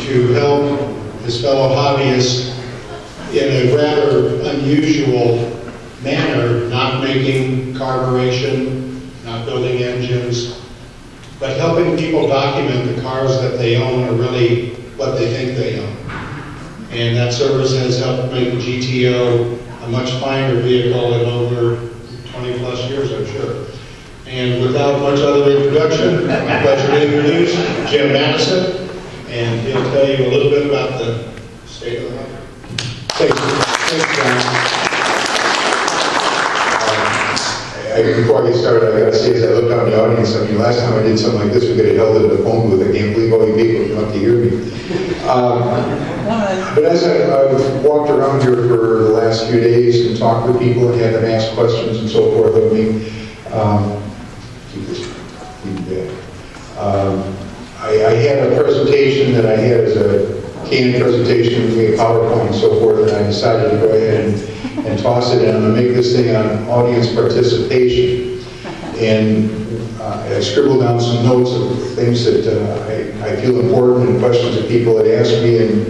to help his fellow hobbyists in a rather unusual manner, not making carburation, not building engines, but helping people document the cars that they own or really what they think they own. And that service has helped make the GTO a much finer vehicle in over 20 plus years, I'm sure. And without much other introduction, it's my pleasure to introduce Jim Mattison, and he'll tell you a little bit about the state of the hobby. Thanks, John. Before I get started, I got to say, as I looked out in the audience, I mean, last time I did something like this, we could have held it in the phone booth. I can't believe all you people came up to hear me. But as I've walked around here for the last few days and talked with people and had them ask questions and so forth of me, I had a presentation that I had as a canned presentation with me, a PowerPoint and so forth, and I decided to go ahead and toss it in. I'm going to make this thing on audience participation. And I scribbled down some notes of things that I feel important and questions that people had asked me, and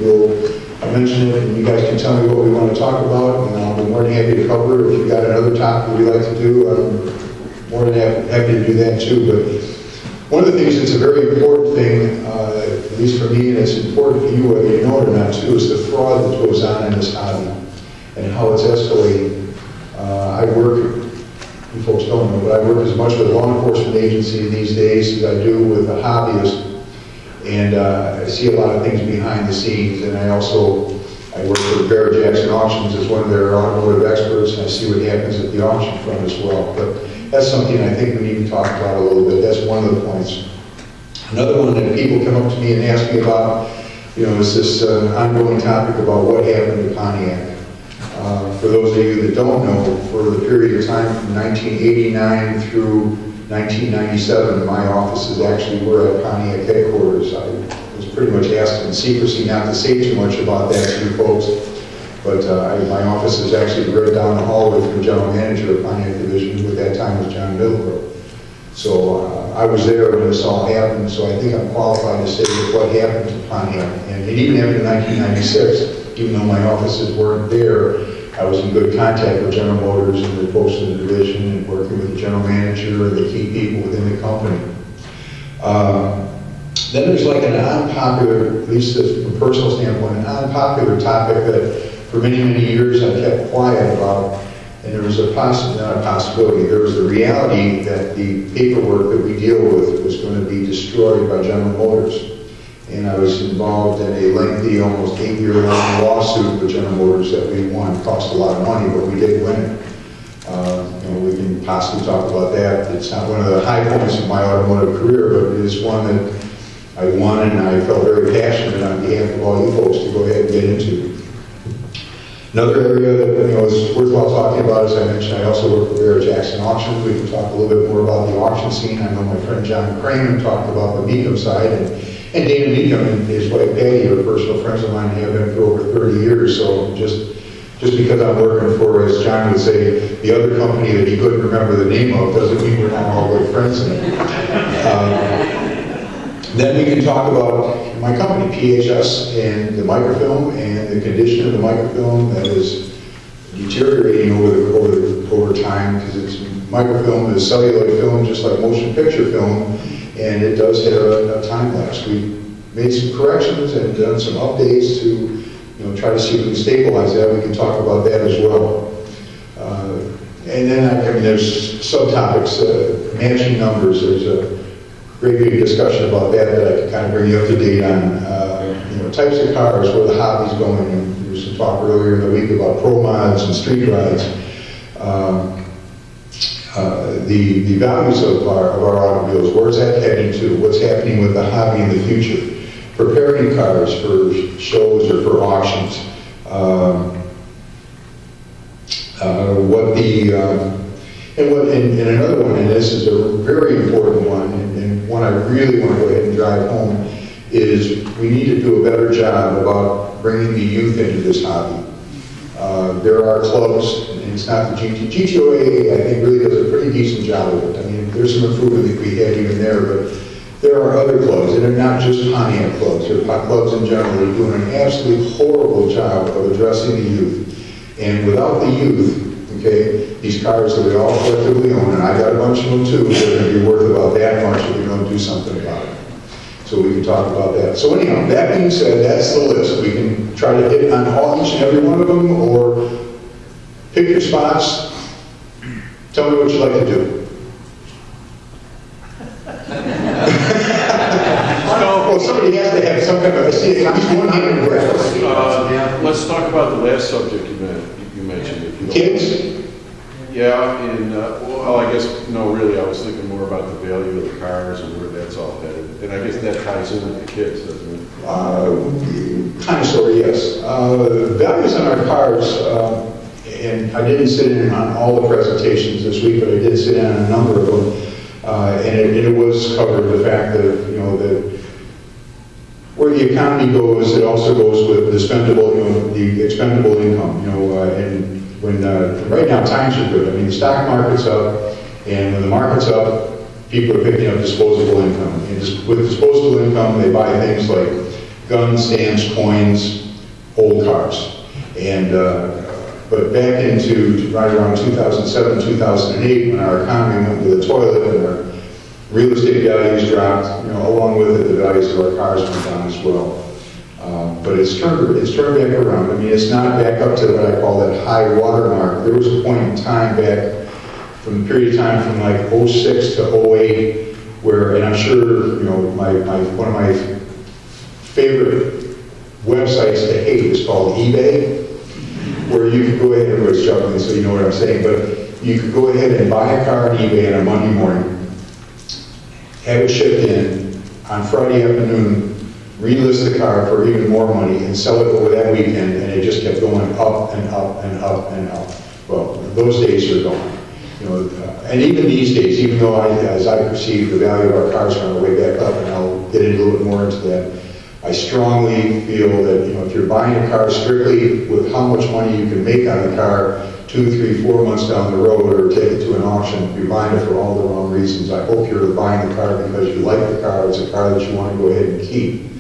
I'll mention it, and you guys can tell me what we want to talk about, and I'll be more than happy to cover it. If you've got another topic you'd like to do, I'm more than happy to do that too. But one of the things that's a very important thing, at least for me, and it's important for you whether you know it or not too, is the fraud that goes on in this hobby and how it's escalating. I work, you folks don't know, but I work as much with a law enforcement agency these days as I do with a hobbyist, and I see a lot of things behind the scenes. And I work with Barrett Jackson Auctions as one of their automotive experts, and I see what happens at the auction front as well. But that's something I think we need to talk about a little bit. That's one of the points. Another one that people come up to me and ask me about, is this ongoing topic about what happened to Pontiac. For those of you that don't know, for the period of time from 1989 through 1997, my offices actually were at Pontiac headquarters. I was pretty much asked in secrecy not to say too much about that to you folks, but my office is actually right down the hallway from the general manager of Pontiac Division, who at that time was John Middlebrook. So I was there when this all happened, so I think I'm qualified to say what happened to Pontiac. And even after 1996, even though my offices weren't there, I was in good contact with General Motors and the folks in the division, and working with the general manager and the key people within the company. Then there's like an unpopular, at least from a personal standpoint, an unpopular topic that for many, many years I kept quiet about. And there was not a possibility, there was the reality that the paperwork that we deal with was going to be destroyed by General Motors. And I was involved in a lengthy, almost 8-year-long lawsuit with General Motors that we won. It cost a lot of money, but we did win it. We can possibly talk about that. It's not one of the high points of my automotive career, but it is one that I won, and I felt very passionate on behalf of all you folks to go ahead and get into. Another area that is worthwhile talking about, as I mentioned, I also work for Barrett Jackson Auctions. We can talk a little bit more about the auction scene. I know my friend John Cramen talked about the Meekum side, and Dana Meekum and his wife Patty are personal friends of mine, have been for over 30 years. So just because I'm working for, as John would say, the other company that he couldn't remember the name of, doesn't mean we're not all good friends in it. Then we can talk about my company, PHS, and the microfilm and the condition of the microfilm that is deteriorating over time, because microfilm is celluloid film, just like motion picture film, and it does have a time lapse. We made some corrections and done some updates to try to see if we can stabilize that. We can talk about that as well. And then there's subtopics, matching numbers. There's a great big discussion about that I can kind of bring you up to date on. Types of cars, where the hobby's going. And there was some talk earlier in the week about pro mods and street rides. The values of our automobiles, where's that heading to? What's happening with the hobby in the future? Preparing cars for shows or for auctions. And another one, and this is a very important one, and one I really want to go ahead and drive home, is we need to do a better job about bringing the youth into this hobby. There are clubs, and it's not the GTOAA, I think, really does a pretty decent job of it. I mean, there's some improvement that we had even there, but There are other clubs, and they're not just Pontiac clubs, they're clubs in general that are doing an absolutely horrible job of addressing the youth. And without the youth, okay, these cars that we all collectively own, and I got a bunch of them too, they're going to be worth about that much if we don't do something about it. So we can talk about that. So anyhow, that being said, that's the list. We can try to hit on each and every one of them, or pick your spots. Tell me what you'd like to do. Well, somebody has to have some kind of a see. Let's talk about the last subject you mentioned. If you don't Kids? mind. Yeah, and well, I guess no, really, I was thinking more about the value of the cars and where that's all headed. And I guess that ties in with the kids, doesn't it? Kind of, sort of, yes. Values on our cars, and I didn't sit in on all the presentations this week, but I did sit in on a number of them. And it was covered the fact that, you know, that where the economy goes, it also goes with the spendable, you know, the expendable income, you know, and when, right now times are good. I mean, the stock market's up, and when the market's up, people are picking up disposable income. And with disposable income, they buy things like guns, stamps, coins, old cars. And, but back into right around 2007, 2008, when our economy went to the toilet and our real estate values dropped, you know, along with it, the values of our cars went down as well. But it's turned back around. I mean, it's not back up to what I call that high water mark. There was a point in time back from the period of time from like 06 to 08 where, and I'm sure, you know, one of my favorite websites to hate is called eBay, where you could go ahead, everybody's chuckling so you know what I'm saying, but you could go ahead and buy a car on eBay on a Monday morning, have it shipped in on Friday afternoon, relist the car for even more money and sell it over that weekend, and it just kept going up and up and up and up. Well, those days are gone. You know, and even these days, even though as I perceive the value of our cars are on the way back up, and I'll get into a little bit more into that, I strongly feel that, you know, if you're buying a car strictly with how much money you can make on the car 2, 3, 4 months down the road, or take it to an auction, you're buying it for all the wrong reasons. I hope you're buying the car because you like the car, it's a car that you want to go ahead and keep.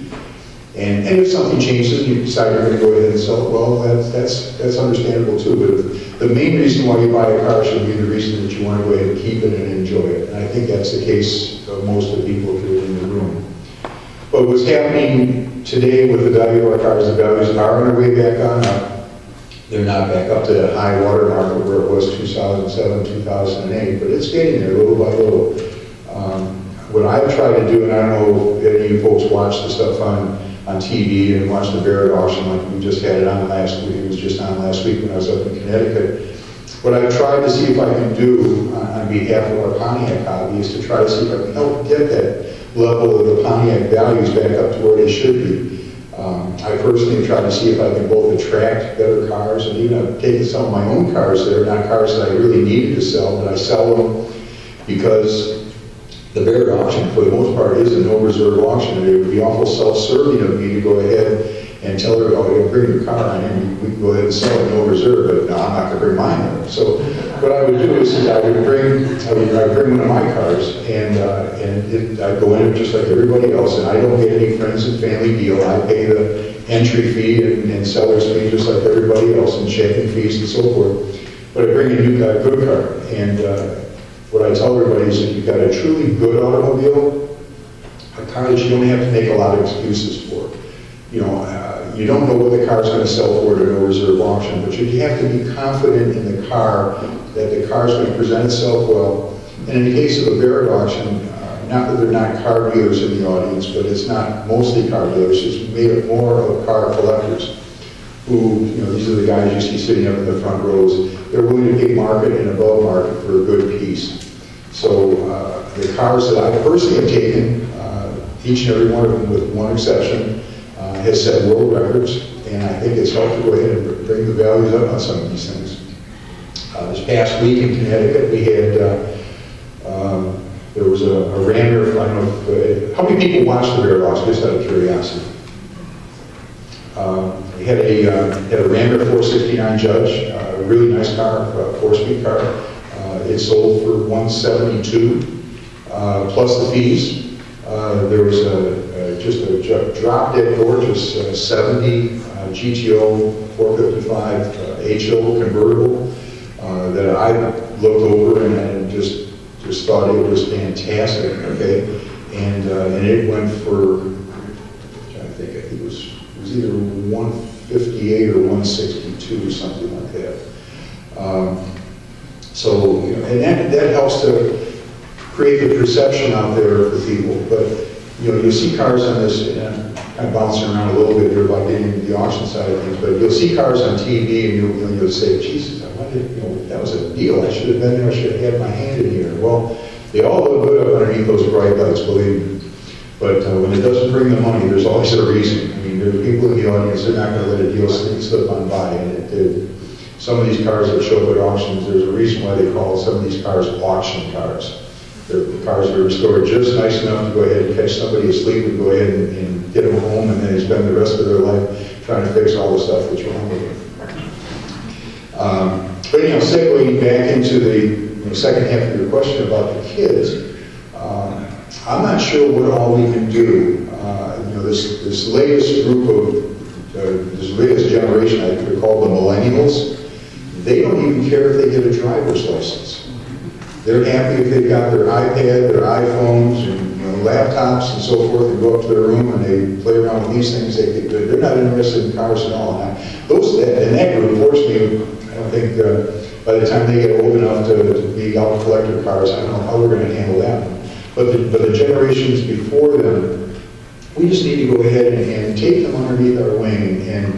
And if something changes and you decide you're going to go ahead and sell it, well, that's understandable too. But the main reason why you buy a car should be the reason that you want to go ahead and keep it and enjoy it. And I think that's the case of most of the people here in the room. But what's happening today with the value of our cars, the values are on their way back on up. They're not back up to that high water mark where it was 2007, 2008, but it's getting there little by little. What I've tried to do, and I don't know if any of you folks watch the stuff on TV and watch the Barrett auction like we just had it on last week. It was just on last week when I was up in Connecticut. What I've tried to see if I can do on behalf of our Pontiac hobby is to try to see if I can help get that level of the Pontiac values back up to where they should be. I personally try to see if I can both attract better cars, and even I've taken some of my own cars that are not cars that I really needed to sell, but I sell them because the Barrett auction, for the most part, is a no-reserve auction, and it would be awful self-serving of me to go ahead and tell her, oh, you bring your car on in, we can go ahead and sell it no reserve, but no, I'm not going to bring mine there. So what I would do is I'd bring one of my cars, and I'd go in just like everybody else, and I don't get any friends and family deal. I pay the entry fee and seller's fee just like everybody else, and shipping fees and so forth. But I bring a new car, good car, and what I tell everybody is if you've got a truly good automobile, a car that you don't have to make a lot of excuses for. You know, you don't know what the car is going to sell for at a no-reserve auction, but you have to be confident in the car, that the car is going to present itself well. And in the case of a Barrett auction, not that they're not car dealers in the audience, but it's not mostly car dealers, it's made up more of car collectors who, you know, these are the guys you see sitting up in the front rows. They're willing to pay market and above market for a good piece. So the cars that I personally have taken, each and every one of them with one exception, has set world records, and I think it's helped to go ahead and bring the values up on some of these things. This past week in Connecticut, we had, there was a Rammer, I don't know if, how many people watched the Barrett auction, just out of curiosity? We had a Rammer 469 Judge, a really nice car, a 4-speed car. It sold for $172 plus the fees. there was just a drop-dead gorgeous 70 GTO 455 HO convertible that I looked over and just thought it was fantastic, okay? And it went for, I think it was either 158 or 162 or something like that. So, you know, and that helps to create the perception out there for people. But, you know, you'll see cars on this, and I'm kind of bouncing around a little bit here about getting into the auction side of things, but you'll see cars on TV and you'll say, Jesus, I wanted, you know, that was a deal. I should have been there. I should have had my hand in here. Well, they all look good up underneath those bright lights, believe me. But when it doesn't bring the money, there's always a reason. I mean, there's people in the audience, they're not going to let a deal slip on by. And some of these cars that show up at auctions, there's a reason why they call some of these cars auction cars. The cars are restored just nice enough to go ahead and catch somebody asleep and go ahead and get them home, and then they spend the rest of their life trying to fix all the stuff that's wrong with them. But, you know, segueing back into the second half of your question about the kids, I'm not sure what all we can do. You know, this latest group of, this latest generation, I could call the millennials, they don't even care if they get a driver's license. They're happy if they've got their iPad, their iPhones, and laptops and so forth, and go up to their room and they play around with these things. They're not interested in cars at all. And that group, fortunately, I don't think by the time they get old enough to be out collector cars, I don't know how we're going to handle that. But the generations before them, we just need to go ahead and take them underneath our wing and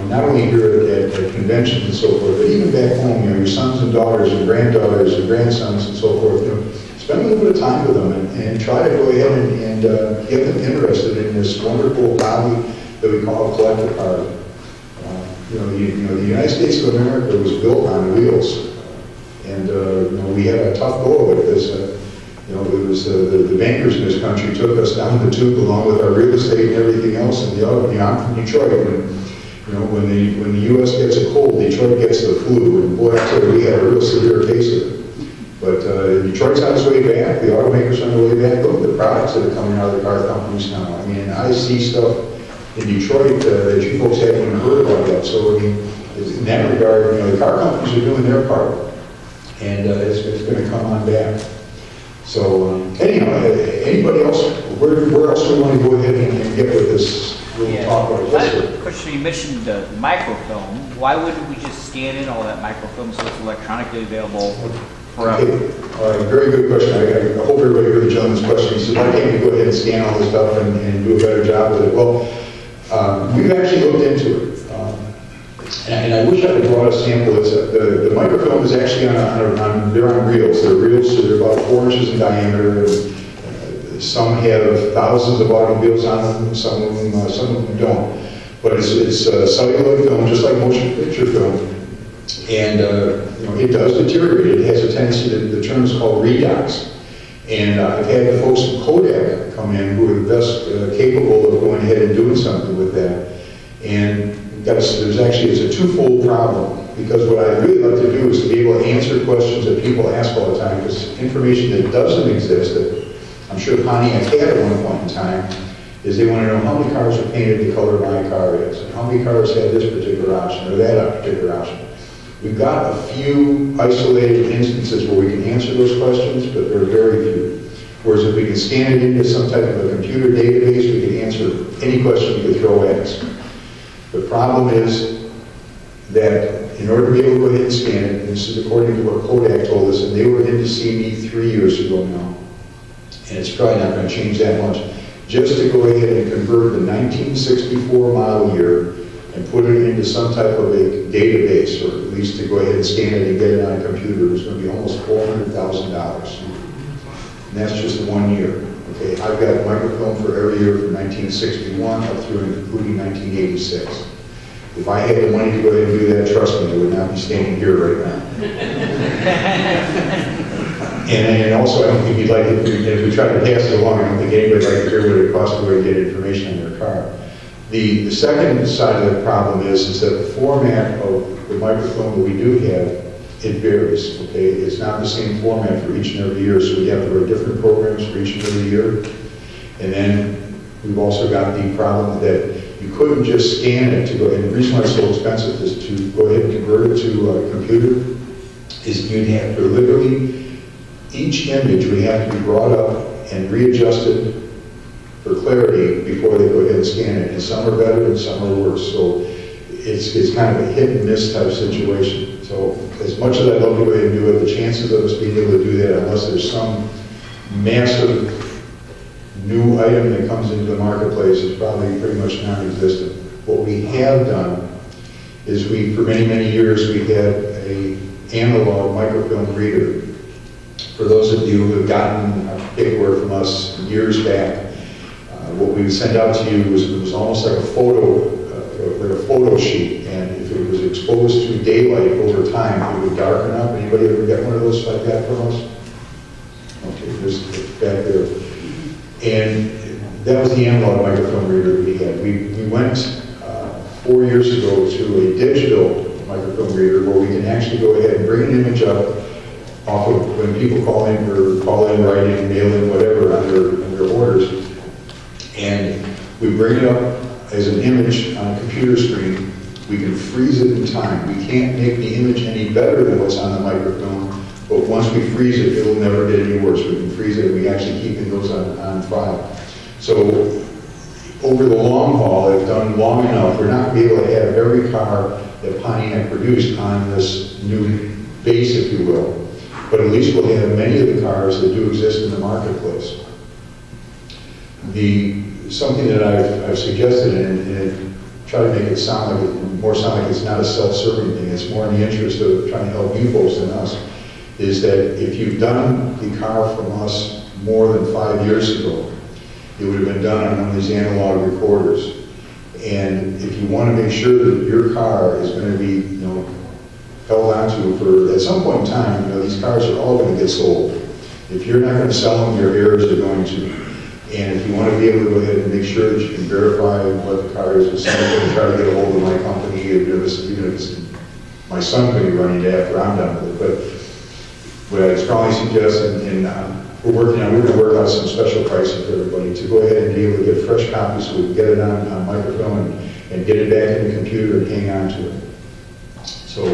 not only here at conventions and so forth, but even back home, you know, your sons and daughters and granddaughters and grandsons and so forth, you know, spend a little bit of time with them and try to go ahead and get them interested in this wonderful hobby that we call a collector car. The United States of America was built on wheels, and we had a tough go of it because it was the bankers in this country took us down the tube along with our real estate and everything else. And I'm from Detroit, and when the U.S. gets a cold, Detroit gets the flu, and boy, I tell you, we had a real severe case of it. But Detroit's on its way back. The automakers are on the way back. Look at the products that are coming out of the car companies now. I mean, I see stuff in Detroit that you folks haven't even heard about yet. So, I mean, in that regard, the car companies are doing their part, and it's going to come on back. So, anyhow, anybody else, where else do we want to go ahead and get with this little talk about this? Question, you mentioned microfilm. Why wouldn't we just scan in all that microfilm so it's electronically available forever? Okay. Very good question. I hope everybody heard the gentleman's question. He said, why can't we go ahead and scan all this stuff and do a better job with it? Well, we've actually looked into it. And I wish I had brought a sample. The microfilm is actually they're on reels. They're reels, so they're about 4 inches in diameter. And, some have thousands of automobiles on them, some of them don't. But it's celluloid film, just like motion picture film. And it does deteriorate. It has a tendency the term is called redox. And I've had the folks from Kodak come in who are the best capable of going ahead and doing something with that. And it's a twofold problem, because what I'd really like to do is to be able to answer questions that people ask all the time, because information that doesn't exist, that I'm sure Pontiac had at one point in time, is they want to know how many cars are painted the color my car is, and how many cars have this particular option or that particular option. We've got a few isolated instances where we can answer those questions, but there are very few. Whereas if we can scan it into some type of a computer database, we can answer any question you could throw at us. The problem is that in order to be able to go ahead and scan it, and this is according to what Kodak told us, and they were in to see me 3 years ago now, and it's probably not going to change that much, just to go ahead and convert the 1964 model year and put it into some type of a database, or at least to go ahead and scan it and get it on a computer, was going to be almost $400,000. And that's just 1 year. Okay, I've got microfilm for every year from 1961 up through and including 1986. If I had the money to go ahead and do that, trust me, I would not be standing here right now. And also, I don't think you'd like it, if we try to pass it along, I don't think anybody'd like to hear what it costs to go and get information on their car. The second side of the problem is that the format of the microfilm that we do have it varies, okay? It's not the same format for each and every year, so we have to write different programs for each and every year. And then we've also got the problem that you couldn't just scan it to go, and the reason why it's so expensive is to go ahead and convert it to a computer, is you'd have to literally, each image would have to be brought up and readjusted for clarity before they go ahead and scan it. And some are better and some are worse. So it's kind of a hit and miss type situation. So as much as I'd love to go ahead and do it, the chances of us being able to do that, unless there's some massive new item that comes into the marketplace, is probably pretty much non-existent. What we have done is for many, many years, we had a analog microfilm reader. For those of you who have gotten paperwork from us years back, what we would send out to you was almost like a photo sheet, and if it was exposed to daylight over time, it would darken up. Anybody ever get one of those like that from us? Okay, there's back there. And that was the analog microfilm reader we had. We went 4 years ago to a digital microfilm reader where we can actually go ahead and bring an image up off of when people call in, write in, mail in, whatever, on their orders. And we bring it up as an image on a computer screen. We can freeze it in time. We can't make the image any better than what's on the microfilm, but once we freeze it, it'll never get any worse. We can freeze it, and we actually keep those on file. So over the long haul, I've done long enough, we're not going to be able to have every car that Pontiac produced on this new base, if you will, but at least we'll have many of the cars that do exist in the marketplace. Something that I've suggested, and try to make it sound like it's not a self-serving thing, it's more in the interest of trying to help you folks than us, is that if you've done the car from us more than 5 years ago, it would have been done on one of these analog recorders. And if you want to make sure that your car is going to be, held onto for, at some point in time, these cars are all going to get sold. If you're not going to sell them, your heirs are going to. And if you want to be able to go ahead and make sure that you can verify what the car is, somebody's going to try to get a hold of my company, even if it's my son going to be running it after I'm done with it. But what I'd strongly suggest, and we're going to work out some special pricing for everybody to go ahead and be able to get fresh copies so we can get it on microfilm and get it back in the computer and hang on to it. So,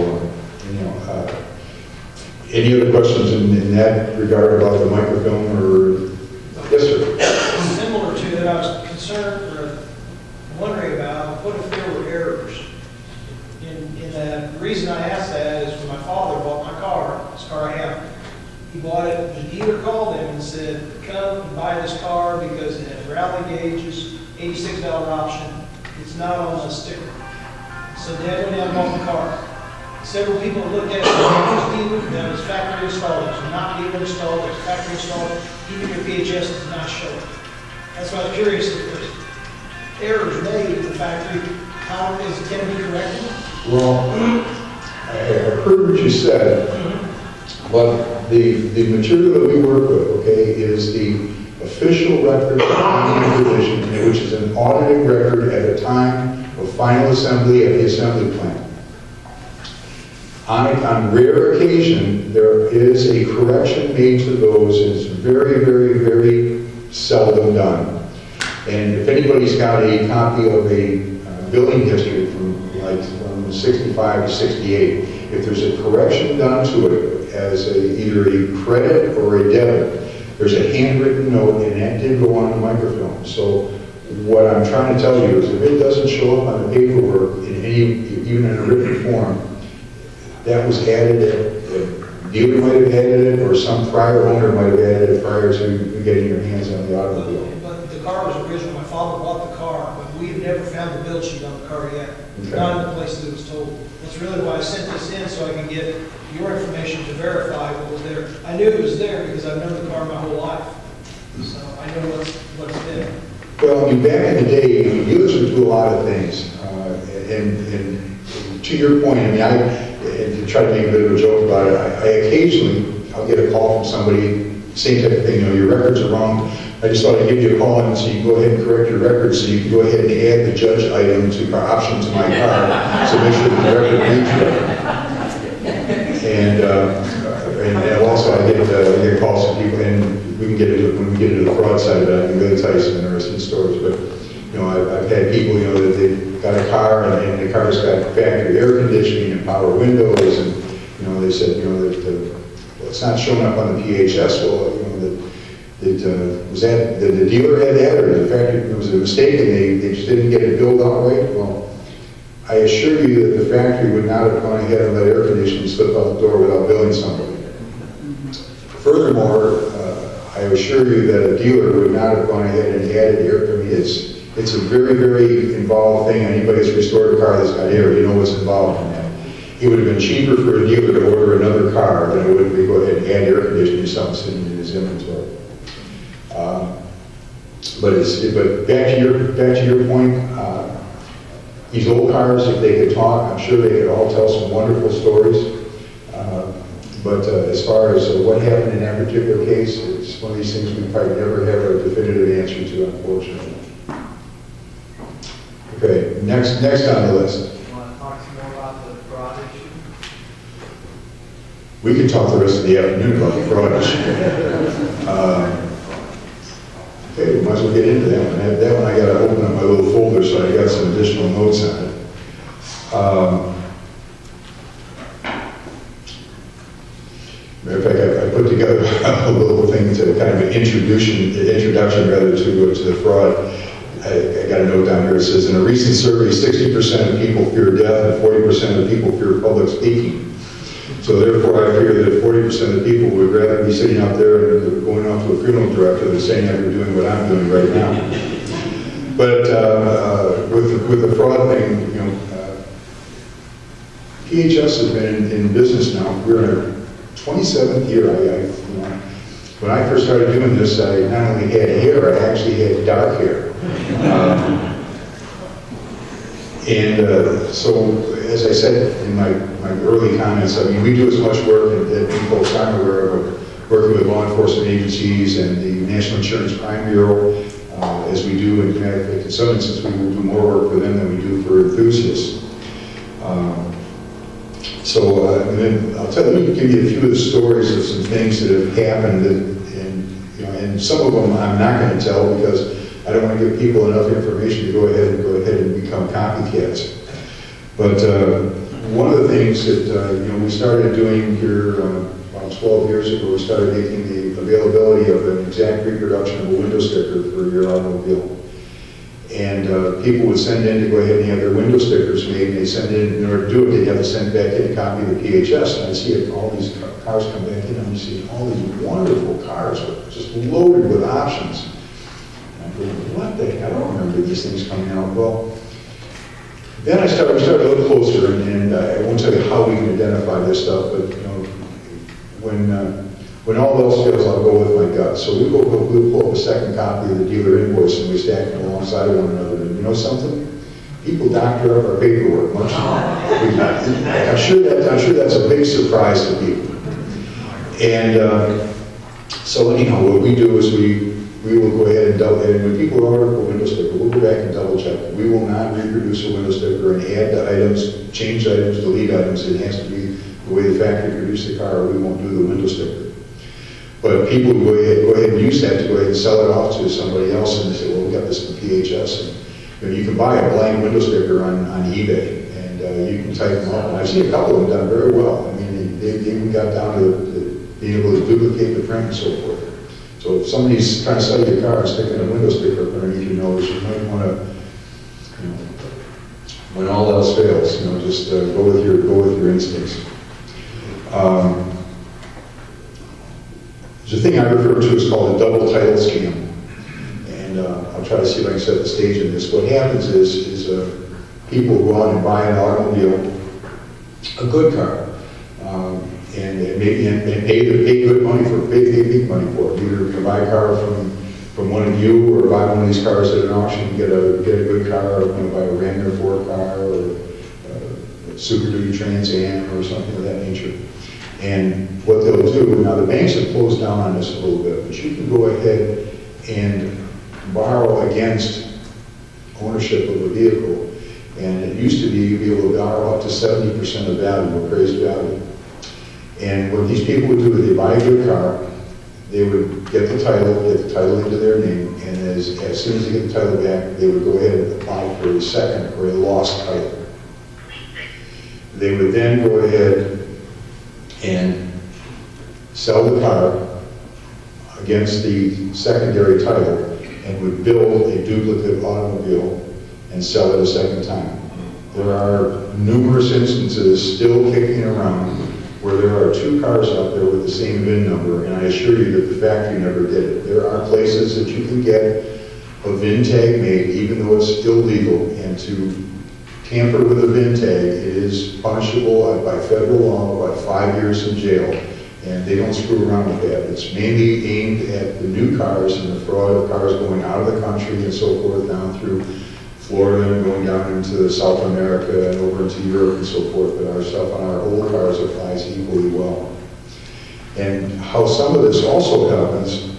any other questions in that regard about the microfilm or? Yes, sir. Similar to that, I was concerned or wondering about what if there were errors. In that, the reason I asked that is when my father bought my car, this car I have, he bought it, the dealer called him and said, come and buy this car because it has rally gauges, 86 valve option, it's not on the sticker. So Dad went out and bought the car. Several people looked at it and that was factory installed. It was not dealer installed, it was factory installed. Even your PHS does not show it. That's why I was curious if there's errors made in the factory, how is it can be corrected? Well, I heard what you said, but the material that we work with, okay, is the official record of Pontiac Division, which is an audited record at the time of final assembly at the assembly plant. On rare occasion, there is a correction made to those, and it's very, very, very seldom done. And if anybody's got a copy of a billing history from 65 to 68, if there's a correction done to it as either a credit or a debit, there's a handwritten note, and that did go on the microfilm. So what I'm trying to tell you is if it doesn't show up on the paperwork even in a written form, that was added, the dealer might have added it, or some prior owner might have added it prior to you getting your hands on the automobile. But the car was original. My father bought the car, but we've never found the build sheet on the car yet. Okay. Not in the place that it was told. That's really why I sent this in, so I can get your information to verify what was there. I knew it was there because I've known the car my whole life. So I know what's there. Well, back in the day, dealers would do a lot of things. And to your point, and to try to make a bit of a joke about it, I occasionally, I'll get a call from somebody, same type of thing, your records are wrong. I just thought I'd give you a call and so you can go ahead and correct your records so you can go ahead and add the judge item to our option to my car, so make sure that the record reads right. And also I get calls from people, and we can get into, when we get into the fraud side of it, I can really tell you some interesting stories. But, you know, I've had people, you know, that they've got a car and the car's got factory air conditioning and power windows, and, you know, they said, you know, that well, it's not showing up on the PHS. Well, you know, was that the dealer had that, or the factory, it was a mistake and they just didn't get it billed outright? Well, I assure you that the factory would not have gone ahead and let air conditioning slip out the door without billing somebody. Furthermore, I assure you that a dealer would not have gone ahead and added air. I mean, it's a very, very involved thing. Anybody that's restored a car that's got air, you know what's involved in that. It would have been cheaper for a dealer to order another car than it would be go ahead and add air conditioning to something sitting in his inventory. But back to your point, these old cars, if they could talk, I'm sure they could all tell some wonderful stories. But as far as what happened in that particular case, it's one of these things we probably never have a definitive answer to, unfortunately. Okay, next on the list. You want to talk some more about the fraud issue? We can talk the rest of the afternoon about the fraud issue. Okay, we might as well get into that one. That one I got to open up my little folder, so I got some additional notes on it. Matter of fact, I put together a little thing to kind of an introduction rather to the fraud. I got a note down here. It says, in a recent survey, 60% of people fear death and 40% of people fear public speaking. So therefore, I figure that 40% of the people would rather be sitting out there and going off to a funeral director than saying that they're doing what I'm doing right now. But with the fraud thing, you know, PHS has been in business now. We're in our 27th year. You know, when I first started doing this, I not only had hair, I actually had dark hair. So, as I said in my early comments, I mean, we do as much work that folks aren't aware of, working with law enforcement agencies and the National Insurance Crime Bureau, as we do in Connecticut. In some instances, we will do more work for them than we do for enthusiasts. And then let me give you a few of the stories of some things that have happened, and some of them I'm not going to tell because I don't want to give people enough information to go ahead and become copycats. But one of the things that we started doing here about 12 years ago, we started making the availability of an exact reproduction of a window sticker for your automobile. And people would send in to go ahead and have their window stickers made, and they send in order to do it, they'd have to send back in a copy of the PHS. And I see all these cars come back in, and you see all these wonderful cars just loaded with options. What the heck? I don't remember these things coming out. Well, then we started a little closer, and I won't tell you how we can identify this stuff, but you know, when all else fails, I'll go with my gut. So we'll pull up a second copy of the dealer invoice, and we stack them alongside of one another. And you know something? People doctor up our paperwork much. I'm sure that's a big surprise to people. And so anyhow, what we do is we will go ahead and double, and when people order a window sticker, we'll go back and double check it. We will not reproduce a window sticker and add the items, change items, delete items. It has to be the way the factory produced the car, or we won't do the window sticker. But people go ahead and use that to go ahead and sell it off to somebody else, and they say, well, we got this from PHS. And you can buy a blank window sticker on eBay, and you can type them up. And I've seen a couple of them done very well. I mean, they even got down to being able to duplicate the print and so forth. So if somebody's trying to sell you a car and sticking a window sticker up underneath your nose, you might want to, you know, when all else fails, you know, just go with your instincts. There's a thing I refer to as called a double title scam, and I'll try to see if I can set the stage in this. What happens is people go out and buy an automobile, a good car. And pay good money for it, pay big money for it. Either you can buy a car from one of you, or buy one of these cars at an auction and get a good car, or buy a Ram or Ford car, or a Super Duty Trans Am, or something of that nature. And what they'll do, now the banks have closed down on this a little bit, but you can go ahead and borrow against ownership of a vehicle. And it used to be you'd be able to borrow up to 70% of value, appraised value. And what these people would do is they buy a good car, they would get the title into their name, and as soon as they get the title back, they would go ahead and apply for a second or a lost title. They would then go ahead and sell the car against the secondary title and would build a duplicate automobile and sell it a second time. There are numerous instances still kicking around where there are two cars out there with the same VIN number, and I assure you that the factory never did it. There are places that you can get a VIN tag made, even though it's illegal, and to tamper with a VIN tag, it is punishable by federal law by 5 years in jail, and they don't screw around with that. It's mainly aimed at the new cars and the fraud of cars going out of the country and so forth, down through Florida and going down into South America and over into Europe and so forth, but our stuff on our old cars applies equally well. And how some of this also happens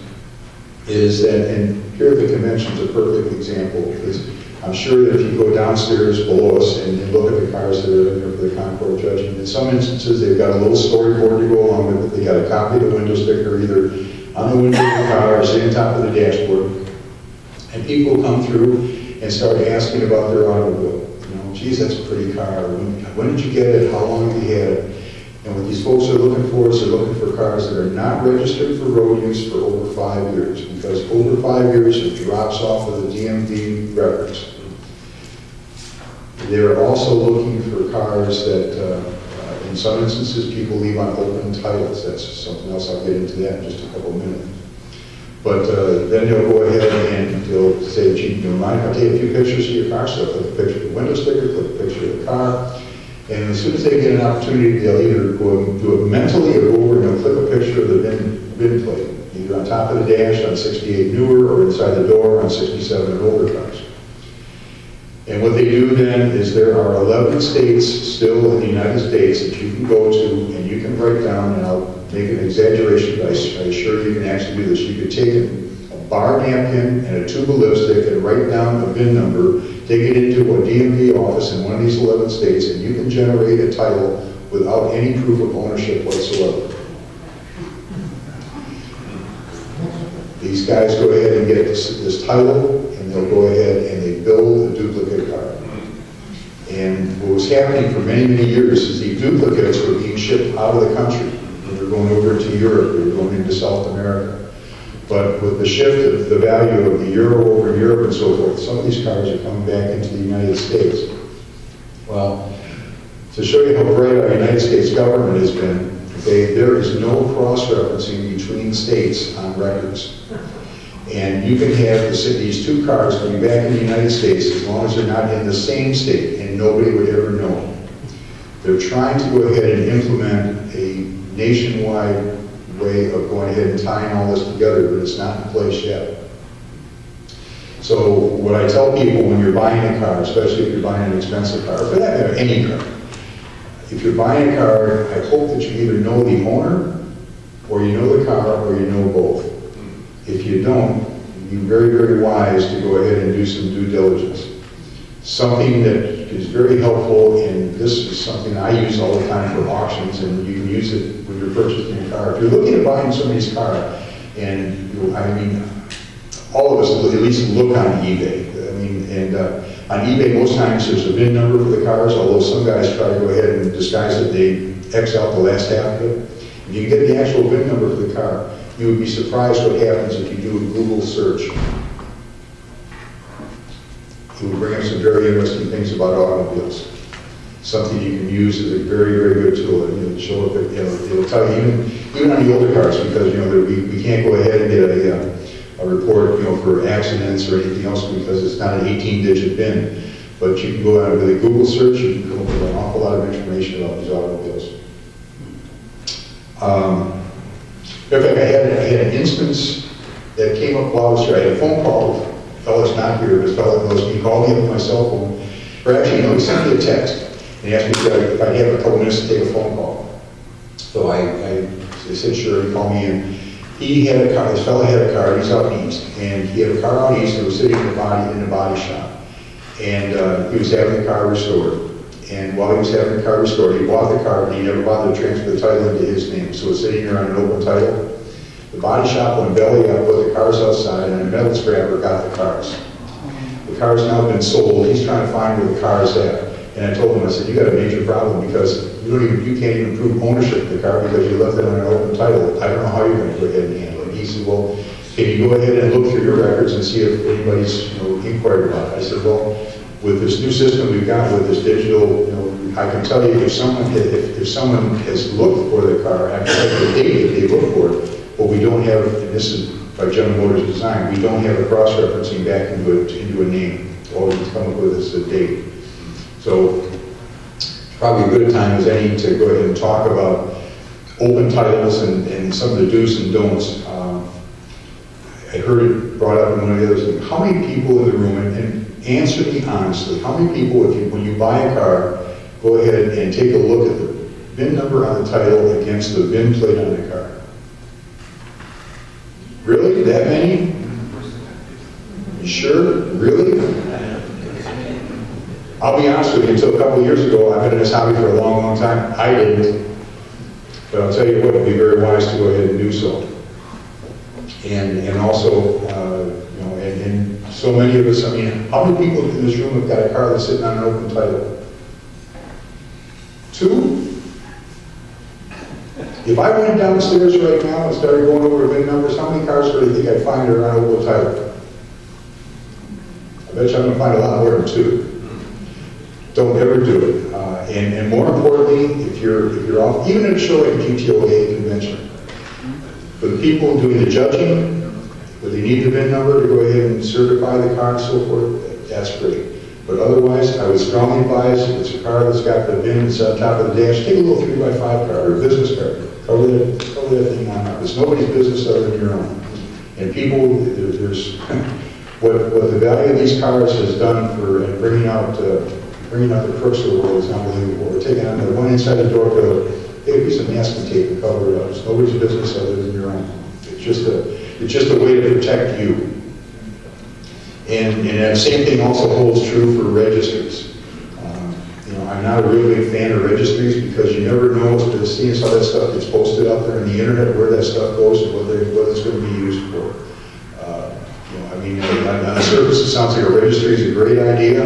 is that, and here at the convention's a perfect example, because I'm sure that if you go downstairs below us and look at the cars that are in there for the Concord judging, in some instances they've got a little storyboard to go along with it. They got a copy of the window sticker either on the window of the car or sitting on top of the dashboard. And people come through and start asking about their automobile. You know, geez, that's a pretty car. When did you get it? How long have you had it? And what these folks are looking for is they're looking for cars that are not registered for road use for over 5 years, because over 5 years it drops off of the DMV records. They're also looking for cars that, in some instances, people leave on open titles. That's something else. I'll get into that in just a couple of minutes. But then they'll go ahead and they'll say, gee, you mind if I take a few pictures of your car? So click a picture of the window sticker, click a picture of the car. And as soon as they get an opportunity, they'll either go and do it mentally or go over and they'll click a picture of the VIN plate, either on top of the dash on 68 newer or inside the door on 67 and older cars. And what they do then is there are 11 states still in the United States that you can go to and you can write down, and I'll make an exaggeration, but I assure you can actually do this. You could take a bar napkin and a tube of lipstick and write down a VIN number, take it into a DMV office in one of these 11 states, and you can generate a title without any proof of ownership whatsoever. These guys go ahead and get this title, and they'll go ahead and they build a duplicate car. And what was happening for many, many years is these duplicates were being shipped out of the country. They were going over to Europe, they were going into South America. But with the shift of the value of the euro over Europe and so forth, some of these cars are coming back into the United States. Well, to show you how bright our United States government has been, okay, there is no cross-referencing between states on records. And you can have these two cars coming back in the United States as long as they're not in the same state, and nobody would ever know. They're trying to go ahead and implement a nationwide way of going ahead and tying all this together, but it's not in place yet. So what I tell people when you're buying a car, especially if you're buying an expensive car, or for that matter, any car, if you're buying a car, I hope that you either know the owner, or you know the car, or you know both. If you don't, be very, very wise to go ahead and do some due diligence. Something that is very helpful, and this is something I use all the time for auctions, and you can use it when you're purchasing a car. If you're looking at buying somebody's car, and I mean, all of us at least look on eBay. I mean, and on eBay, most times there's a VIN number for the cars, although some guys try to go ahead and disguise it. They X out the last half of it. If you get the actual VIN number for the car, you would be surprised what happens if you do a Google search. It will bring up some very interesting things about automobiles. Something you can use as a very, very good tool. It'll show up, it'll tell you, even on the older cars, because we can't go ahead and get a report, for accidents or anything else because it's not an 18-digit VIN. But you can go out with a Google search, you can come up with an awful lot of information about these automobiles. In fact, I had an instance that came up while I was here. I had a phone call. A fellow's not here, but a fellow knows me. He called me up on my cell phone. Or actually, he sent me a text. And he asked me if I'd have a couple minutes to take a phone call. So I said, sure. He called me in. He had a car. This fellow had a car. He's out east. And he had a car out east that was sitting in the body shop. And he was having the car restored. And while he was having the car restored, he bought the car, but he never bothered to transfer the title into his name. So it's sitting here on an open title. The body shop went belly up, put the cars outside, and a metal scrapper got the cars. The car's now been sold. He's trying to find where the car's at. And I told him, I said, you got a major problem because you can't even prove ownership of the car because you left it on an open title. I don't know how you're going to go ahead and handle it. He said, well, can you go ahead and look through your records and see if anybody's inquired about it? I said, well, with this new system we've got with this digital, I can tell you if someone has looked for the car, I can tell you the date that they looked for it, but we don't have, and this is by General Motors design, we don't have a cross-referencing back into a name. All we can come up with is a date. So probably a good time as any to go ahead and talk about open titles and some of the do's and don'ts. I heard it brought up in one of the others. How many people in the room, and answer me honestly, how many people, when you buy a car, go ahead and take a look at the VIN number on the title against the VIN plate on the car? Really? That many? You sure? Really? I'll be honest with you, until a couple of years ago, I've been in this hobby for a long, long time. I didn't. But I'll tell you what, it'd be very wise to go ahead and do so. And also, and so many of us, I mean, how many people in this room have got a car that's sitting on an open title? 2? If I went downstairs right now and started going over VIN numbers, how many cars do you think I'd find that are on an open title? I bet you I'm going to find a lot more than 2. Don't ever do it. And more importantly, if you're off, even at a show like a GTOAA convention, for the people doing the judging, where they need the VIN number to go ahead and certify the car and so forth, that's great. But otherwise, I would strongly advise if it's a car that's got the VIN that's on top of the dash, take a little 3x5 car or a business car. Cover that thing on up. It's nobody's business other than your own. And people, there's what the value of these cars has done for bringing out the crooks of the world is unbelievable. We're taking on the one inside the door to take a piece of masking tape and cover it up. It's nobody's business other than your own. It's just a way to protect you. And that same thing also holds true for registries. I'm not a real big fan of registries because you never know, seeing as how that stuff gets posted out there on the internet, where that stuff goes and what it's going to be used for. I mean, on the surface it sounds like a registry is a great idea,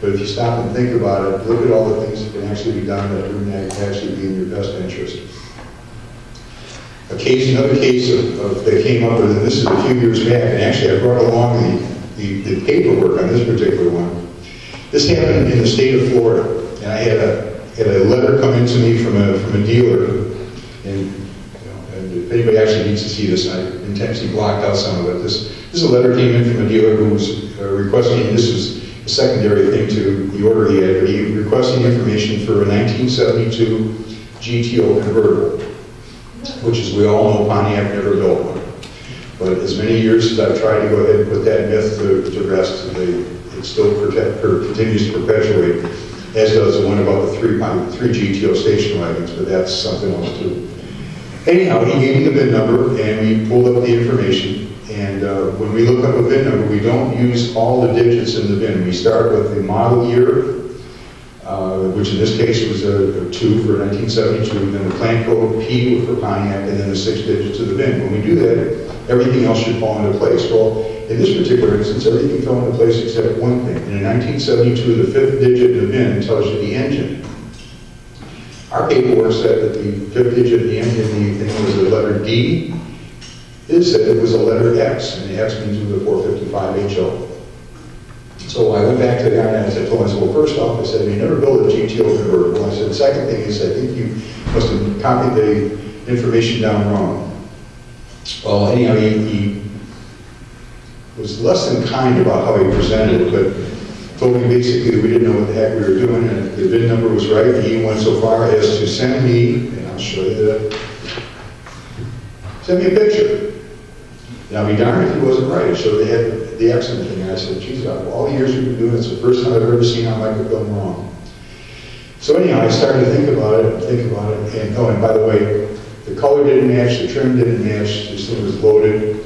but if you stop and think about it, look at all the things that can actually be done that would actually be in your best interest. Another case that came up with, and this is a few years back, and actually I brought along the paperwork on this particular one. This happened in the state of Florida, and I had a letter come in to me from a dealer, and if anybody actually needs to see this, I intentionally blocked out some of it. This letter came in from a dealer who was requesting, and this was a secondary thing to the order he had, but he was requesting information for a 1972 GTO convertible, which, as we all know, Pontiac never built one. But as many years as I've tried to go ahead and put that myth to rest, it still continues to perpetuate, as does the one about the three GTO station wagons, but that's something else too. Anyhow, he gave me the VIN number, and we pulled up the information. And when we look up a VIN number, we don't use all the digits in the VIN. We start with the model year, which in this case was a 2 for 1972, then the plant code P for Pontiac, and then the 6 digits of the VIN. When we do that, everything else should fall into place. Well, in this particular instance, everything fell into place except one thing. In 1972, the 5th digit of the VIN tells you the engine. Our paperwork said that the 5th digit of the engine, the thing was the letter D. It said it was a letter X, and the X means it was a 455 HO. So I went back to the guy and I told him, I said, well, first off, I said, you never built a GTO convertible. I said, the second thing is, I think you must have copied the information down wrong. Well, anyhow, he was less than kind about how he presented it, but told me basically that we didn't know what the heck we were doing, and if the VIN number was right, he went so far as to send me, and I'll show you that, send me a picture. Now, be darned if he wasn't right. It showed they had the X in the thing. And I said, geez, all the years we've been doing, it's the first time I've ever seen how microfilm wrong. So anyhow, I started to think about it, and oh, and by the way, the color didn't match, the trim didn't match, this thing was loaded.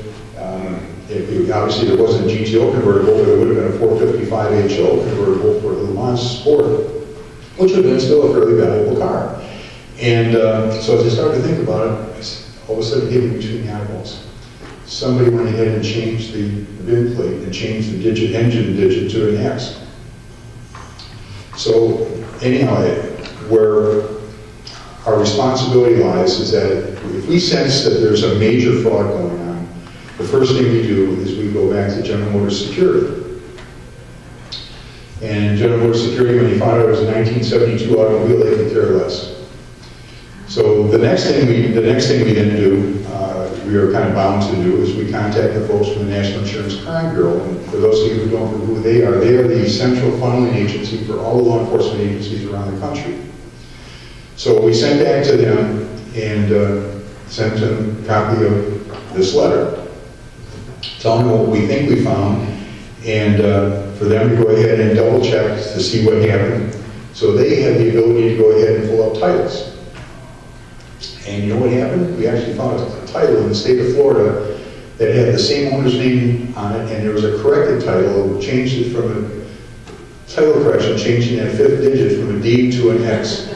Obviously, there wasn't a GTO convertible, but it would have been a 455 HO convertible for the Le Mans Sport. which would have been still a fairly valuable car. And so as I started to think about it, all of a sudden it hit me between the eyeballs. Somebody went ahead and changed the VIN plate and changed the engine digit to an X. So anyhow, where our responsibility lies is that if we sense that there's a major fraud going on, the first thing we do is we go back to General Motors Security. And General Motors Security, when he found out it was a 1972 automobile, they could care less. So the next thing we then do, we are kind of bound to do, is we contact the folks from the National Insurance Crime Bureau. And for those of you who don't know who they are the central funneling agency for all the law enforcement agencies around the country. So we sent back to them and sent them a copy of this letter, telling them what we think we found, and for them to go ahead and double check to see what happened. So they had the ability to go ahead and pull up titles. And you know what happened? We actually found a title in the state of Florida that had the same owner's name on it, and there was a corrected title, changed it from a title correction, changing that fifth digit from a D to an X.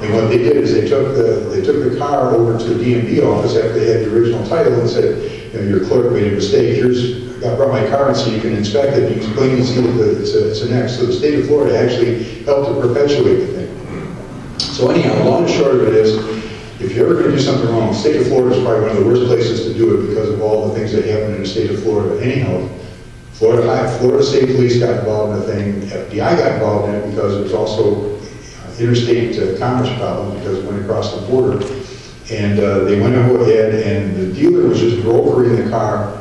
And what they did is they took the car over to the DMV office after they had the original title and said, you know, your clerk made a mistake. I brought my car in so you can inspect it. You can plainly see that it's an X. So the state of Florida actually helped to perpetuate the thing. So anyhow, the long and short of it is, if you're ever going to do something wrong, the state of Florida is probably one of the worst places to do it because of all the things that happen in the state of Florida. Anyhow, Florida State Police got involved in the thing. FBI got involved in it because it was also interstate commerce problem because it went across the border. And they went ahead and the dealer was just brokering the car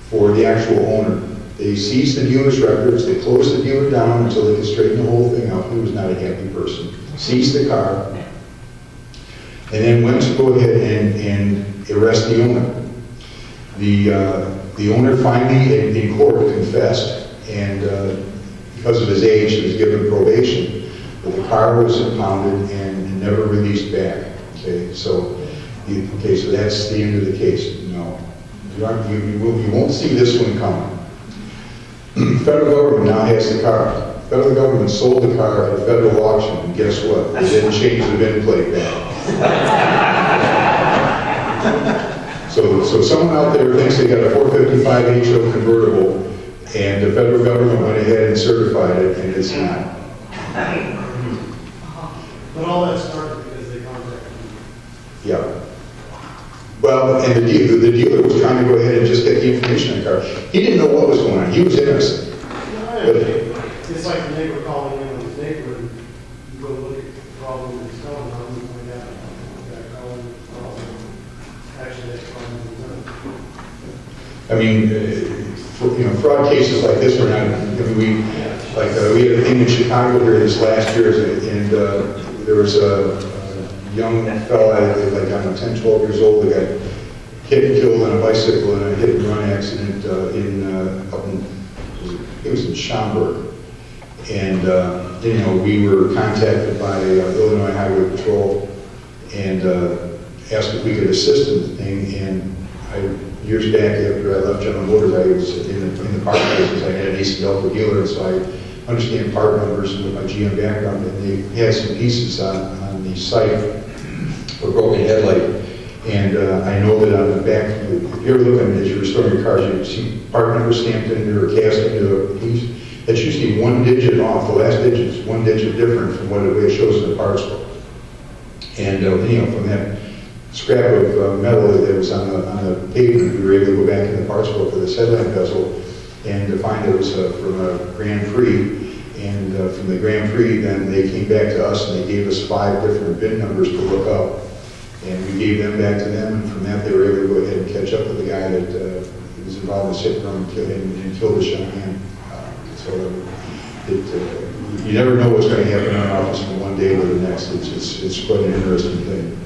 for the actual owner. They seized the dealer's records, they closed the dealer down until they could straighten the whole thing out. He was not a happy person. Seized the car, and then went to go ahead and arrest the owner. The owner finally, in court, confessed, and because of his age, he was given probation. But the car was impounded and never released back. Okay, so that's the end of the case. No, you won't see this one coming. Federal government now has the car. Federal government sold the car at a federal auction, and guess what? They didn't change the VIN plate back. So someone out there thinks they got a 455 HO convertible, and the federal government went ahead and certified it, and it's not. But all that started because they contacted you. Yeah. Well, and the dealer was trying to go ahead and just get the information on the car. He didn't know what was going on. He was innocent. It's like the neighbor calling in on his neighbor, and you go look at the problem that's going on, and find out that problem, actually that's problem is done. I mean, fraud cases like this were not, we had a thing in Chicago here this last year, and there was a young fella, like I don't know, 10, 12 years old, that got hit and killed on a bicycle in a hit and run accident it was in Schaumburg. And, we were contacted by Illinois Highway Patrol and asked if we could assist in the thing. And years back after I left General Motors, I was in the part business. I had an Ace Delta dealer, and so I understand part numbers with my GM background. And they had some pieces on the site for a broken headlight. And I know that on the back, if you're looking as you're restoring your cars, you see part number stamped in there or cast into a piece. That's usually one digit off. The last digit is one digit different from what it shows in the parts book. And from that scrap of metal that was on the pavement, we were able to go back in the parts book for this headlamp bezel and to find it was from a Grand Prix. And from the Grand Prix, then they came back to us and they gave us 5 different VIN numbers to look up. And we gave them back to them, and from that they were able to go ahead and catch up with the guy that was involved in this hit and run and killed a young man. You never know what's going to happen in our office from one day to the next. It's quite an interesting thing.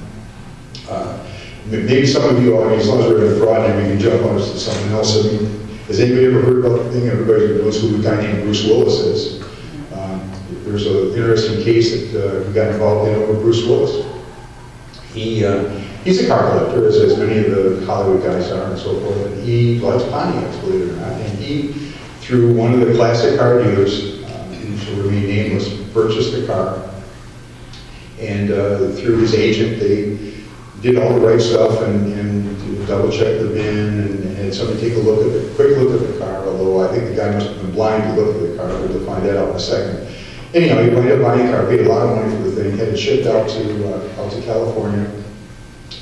Maybe some of you already, as long as we're in fraud, and we can jump on to something else. I mean, has anybody ever heard about the thing? Everybody knows who a guy named Bruce Willis is. There's an interesting case that we got involved in over Bruce Willis. He's a car collector, as many of the Hollywood guys are and so forth, and he likes Pontiacs, believe it or not. And he, through one of the classic car dealers, and shall remain nameless, purchased the car. And through his agent, they did all the right stuff and double checked the VIN and had somebody take a quick look at the car, although I think the guy must have been blind to look at the car, but we'll find that out in a second. Anyhow, he wound up buying a car, paid a lot of money for the thing, had it shipped out to California.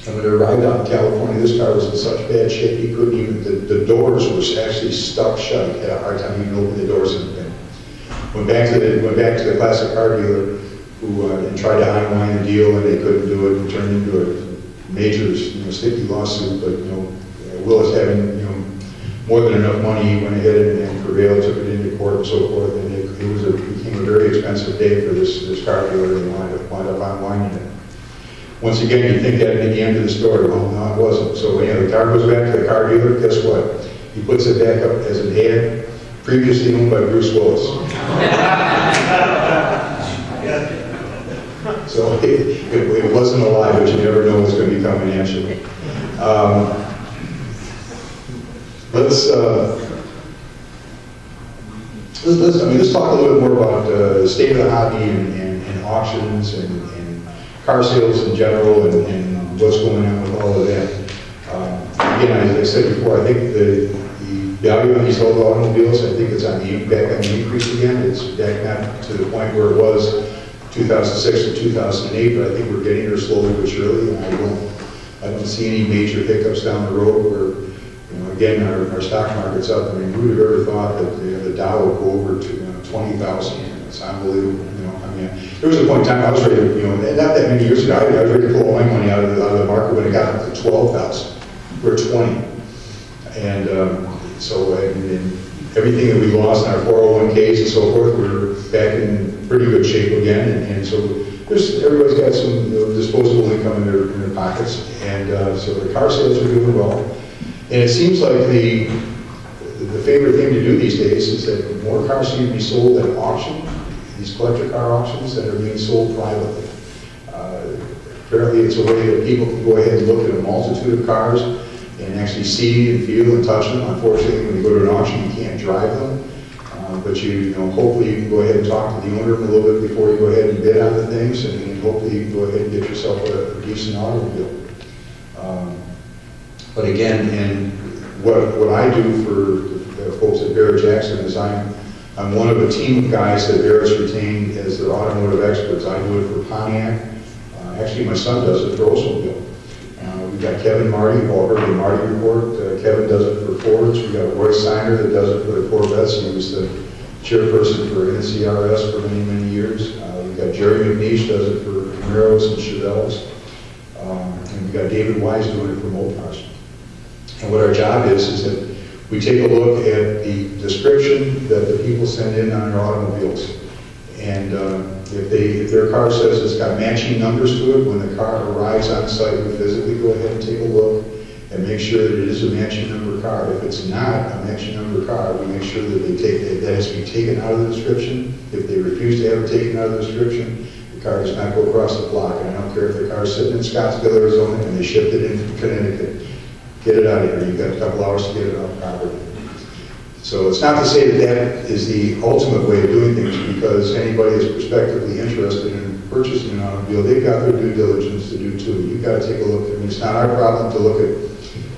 And when it arrived out in California, this car was in such bad shape, he couldn't even, the doors were actually stuck shut. He had a hard time even opening the doors in the thing. Went back to the classic car dealer who and tried to unwind the deal, and they couldn't do it, and turned into a major, sticky lawsuit. But Willis having more than enough money, he went ahead and prevailed, took it into court and so forth, and it became a very expensive day for this car dealer, and they wound up unwinding it. Once again, you think that'd be the end of the story. Well, no, it wasn't. So the car goes back to the car dealer. Guess what? He puts it back up as an ad, previously owned by Bruce Willis. So it wasn't a lie, but you never know what's going to be coming at you. Let's talk a little bit more about the state of the hobby and auctions and car sales in general and what's going on with all of that. Again, as I said before, I think the value on these old automobiles, I think it's back on the increase again. It's back not to the point where it was 2006 or 2008, but I think we're getting there slowly but surely. And I don't see any major hiccups down the road where, again, our stock market's up. I mean, who would have ever thought that the Dow would go over to 20,000? It's unbelievable. There was a point in time I was ready to, not that many years ago, I was ready to pull all my money out of the market when it got up to 12,000. We're 20. And so everything that we lost in our 401ks and so forth, we're back in pretty good shape again. And so everybody's got some disposable income in their pockets. And so the car sales are doing well. And it seems like the favorite thing to do these days is that more cars seem to be sold at auction. These collector car auctions that are being sold privately. Apparently it's a way that people can go ahead and look at a multitude of cars and actually see and feel and touch them. Unfortunately, when you go to an auction, you can't drive them. But hopefully you can go ahead and talk to the owner a little bit before you go ahead and bid on the things, and hopefully you can go ahead and get yourself a decent automobile. But again, and what I do for the folks at Barrett Jackson is I'm one of a team of guys that Barrett's retained as their automotive experts. I do it for Pontiac. Actually, my son does it for Oldsmobile. We've got Kevin Marty, you've all heard the Marty report. Kevin does it for Fords. We've got Roy Steiner that does it for the Corvettes. He was the chairperson for NCRS for many, many years. We've got Jerry McNeish does it for Camaros and Chevelles. And we've got David Wise doing it for Mopars. And what our job is that we take a look at the description that the people send in on their automobiles. And if their car says it's got matching numbers to it, when the car arrives on site, we physically go ahead and take a look and make sure that it is a matching number car. If it's not a matching number car, we make sure that that has to be taken out of the description. If they refuse to have it taken out of the description, the car does not go across the block. And I don't care if the car is sitting in Scottsdale, Arizona, and they shipped it in from Connecticut. Get it out of here. You've got a couple hours to get it off property. So it's not to say that is the ultimate way of doing things, because anybody that's prospectively interested in purchasing an automobile, they've got their due diligence to do too. You've got to take a look. I mean, it's not our problem to look at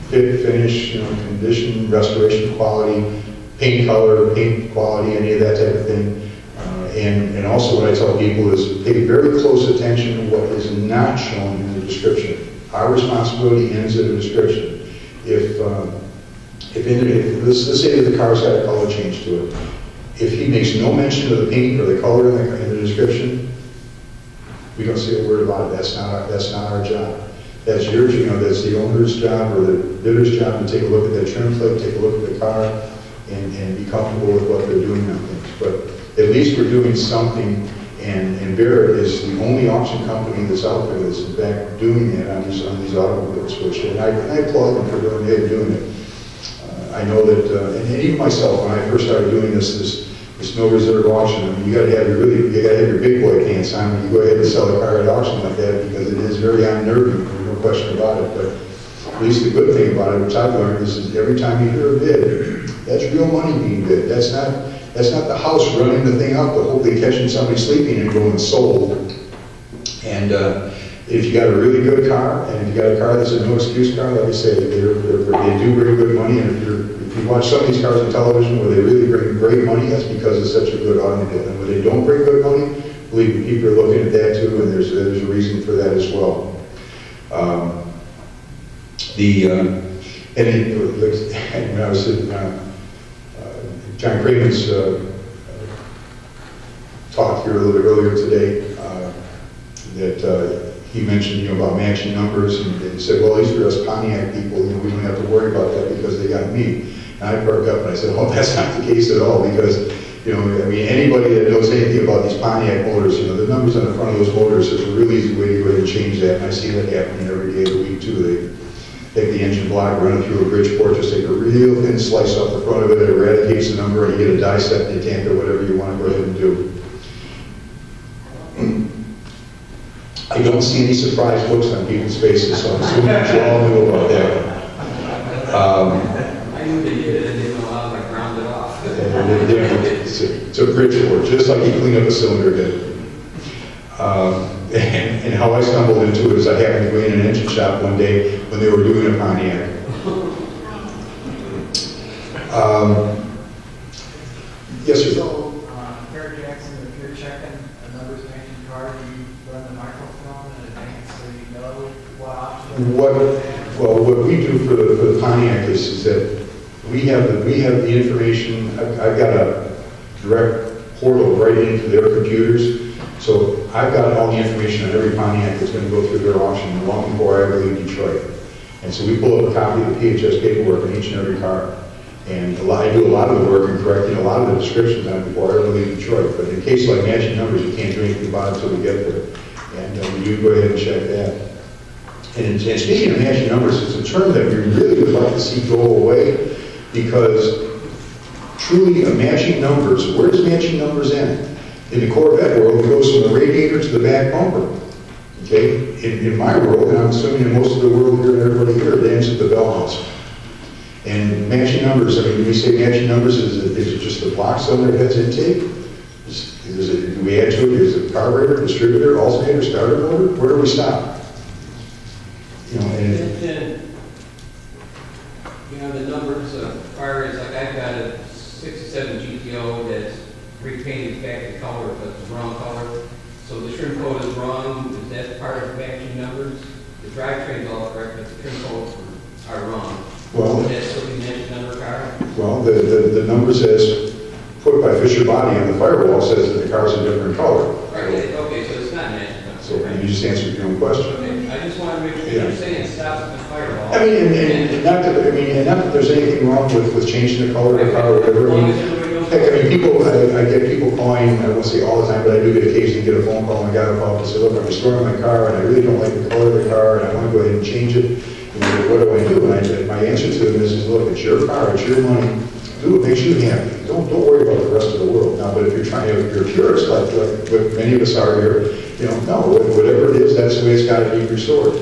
fit, finish, condition, restoration quality, paint color, paint quality, any of that type of thing. And also what I tell people is pay very close attention to what is not shown in the description. Our responsibility ends at a description. Let's say that the car's got a color change to it. If he makes no mention of the paint or the color in the description, we don't say a word about it. That's not our job. That's your job. That's the owner's job or the bidder's job to take a look at that trim plate, take a look at the car, and be comfortable with what they're doing on things. But at least we're doing something, and Barrett is the only auction company that's out there that's in fact doing that on these automobiles. And I applaud them for doing it. I know that, and even myself, when I first started doing this no reserve auction, I mean, you got to have your big boy pants on when you go ahead and sell a car at auction like that, because it is very unnerving. There's no question about it. But at least the good thing about it, which I've learned, is every time you hear a bid, that's real money being bid. That's not That's not the house running the thing up, but hopefully catching somebody sleeping and going sold. And if you got a really good car, and if you got a car that's a no excuse car, like I say, they do bring good money. And if you watch some of these cars on television where they really bring great money, that's because it's such a good automobile. And when they don't bring good money, believe me, people are looking at that too, and there's a reason for that as well. When I was in John Craven's talk here a little bit earlier today, that he mentioned, about matching numbers, and he said, well, at least for us Pontiac people, we don't have to worry about that because they got me. And I perked up and I said, oh, that's not the case at all, because, anybody that knows anything about these Pontiac motors, the numbers on the front of those motors, there's a real easy way to go ahead and change that, and I see that happening every day of the week too. They take the engine block, run it through a bridge port, just take a real thin slice off the front of it, it eradicates the number, and you get a die set and you tamp it, whatever you want to go ahead and do. I don't see any surprised looks on people's faces, so I'm assuming that you all knew about that. I knew they did it, and they went out and ground it off. It's a bridge port, just like you clean up a cylinder head. And how I stumbled into it is I happened to go in an engine shop one day when they were doing a Pontiac. Yes, sir. So, Eric Jackson, if you're checking a numbers matching car, do you run the microfilm in advance so you know what option? What we do for the Pontiac is that we have the information. I've got a direct portal right into their computers. So I've got all the information on every Pontiac that's going to go through their auction long before I ever leave Detroit. And so we pull up a copy of the PHS paperwork on each and every car. And I do a lot of the work in correcting a lot of the descriptions on it before I ever leave Detroit. But in case like matching numbers, you can't do anything about it until we get there. And we do go ahead and check that. And speaking of matching numbers, it's a term that we really would like to see go away, because truly a matching numbers, where does matching numbers end? In the Corvette world, it goes from the radiator to the back bumper. Okay? In my world, and I'm assuming in most of the world here and everybody here, it ends at the bell house. And matching numbers, when we say matching numbers, is it just the block cylinder heads intake? Do we add to it? Is it carburetor, distributor, alternator, starter motor? Where do we stop? The numbers as far as, like, I've got a 67 GTO that's repainted back to color, but it's the wrong color. So the trim code is wrong. Is that part of matching numbers? The drivetrain's all correct, but the trim codes are wrong. Well, would that still be matching number car? Well, the numbers as put by Fisher Body on the firewall says that the car's a different color. Right, okay, so it's not matching numbers. So you just answered your own question. Okay, I just want to make sure you're saying stop at the firewall. I mean, and not that there's anything wrong with changing the color of the car or whatever. Heck, people, I get people calling, I won't say all the time, but I do get occasionally get a phone call and I got a call and say, look, I'm restoring my car and I really don't like the color of the car and I want to go ahead and change it. What do I do? And my answer to them is, look, it's your car, it's your money. Do what makes you happy. Don't worry about the rest of the world. Now, but if you're trying to, if you're a purist, like what many of us are here, no, whatever it is, that's the way it's got to be restored.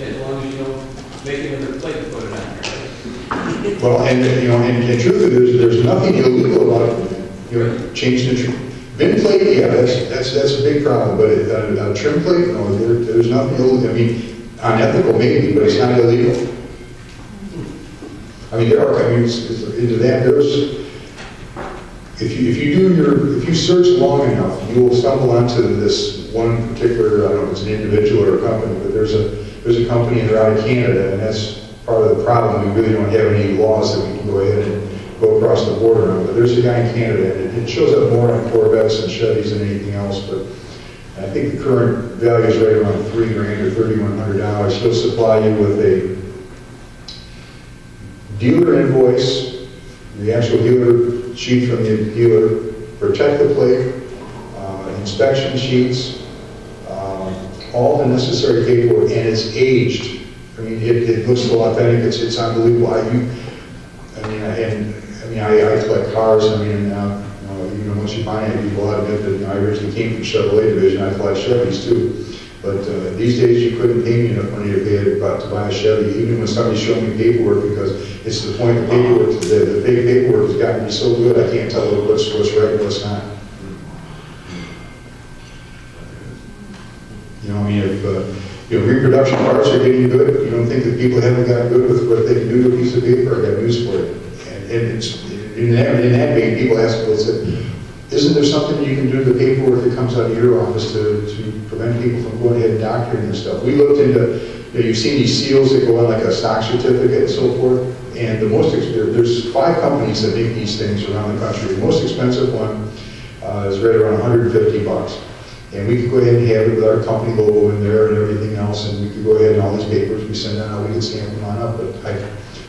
As long as you don't make another plate to put it on there. Well, and truthfully, there's nothing illegal about changing the VIN plate. Yeah, that's a big problem. But a trim plate, no, there's nothing illegal. I mean, unethical maybe, but it's not illegal. I mean, there are, into that, there's, if you search long enough, you will stumble onto this one particular, I don't know if it's an individual or a company, but there's a company and they're out of Canada, and that's part of the problem. We really don't have any laws that we can go ahead and go across the border on. But there's a guy in Canada, and it shows up more on Corvettes and Chevys than anything else, but I think the current value is right around $3,000 or $3,100. He'll supply you with a dealer invoice, the actual dealer sheet from the dealer, protect the plate, inspection sheets, all the necessary paperwork, and it's aged. I mean, it looks so authentic. It's unbelievable. I collect cars. I mean, once you find it, people ought to admit that I originally came from Chevrolet division. I collect Chevys too. But But these days, you couldn't pay me enough money to buy a Chevy, even when somebody's showing me paperwork, because it's the point the paperwork, the big paperwork has gotten to be so good, I can't tell what's right and what's not. You know, I mean, if reproduction parts are getting good, you don't think that people haven't gotten good with what they can do to a piece of paper? I got news for you. And it's in that vein, people ask, well, isn't there something you can do to the paperwork that comes out of your office to prevent people from going ahead and doctoring this stuff? We looked into, you've seen these seals that go on like a stock certificate and so forth, and there's 5 companies that make these things around the country. The most expensive one is right around $150. And we could go ahead and have it with our company logo in there and everything else, and we could go ahead and all these papers we send out, we could stamp them on up, but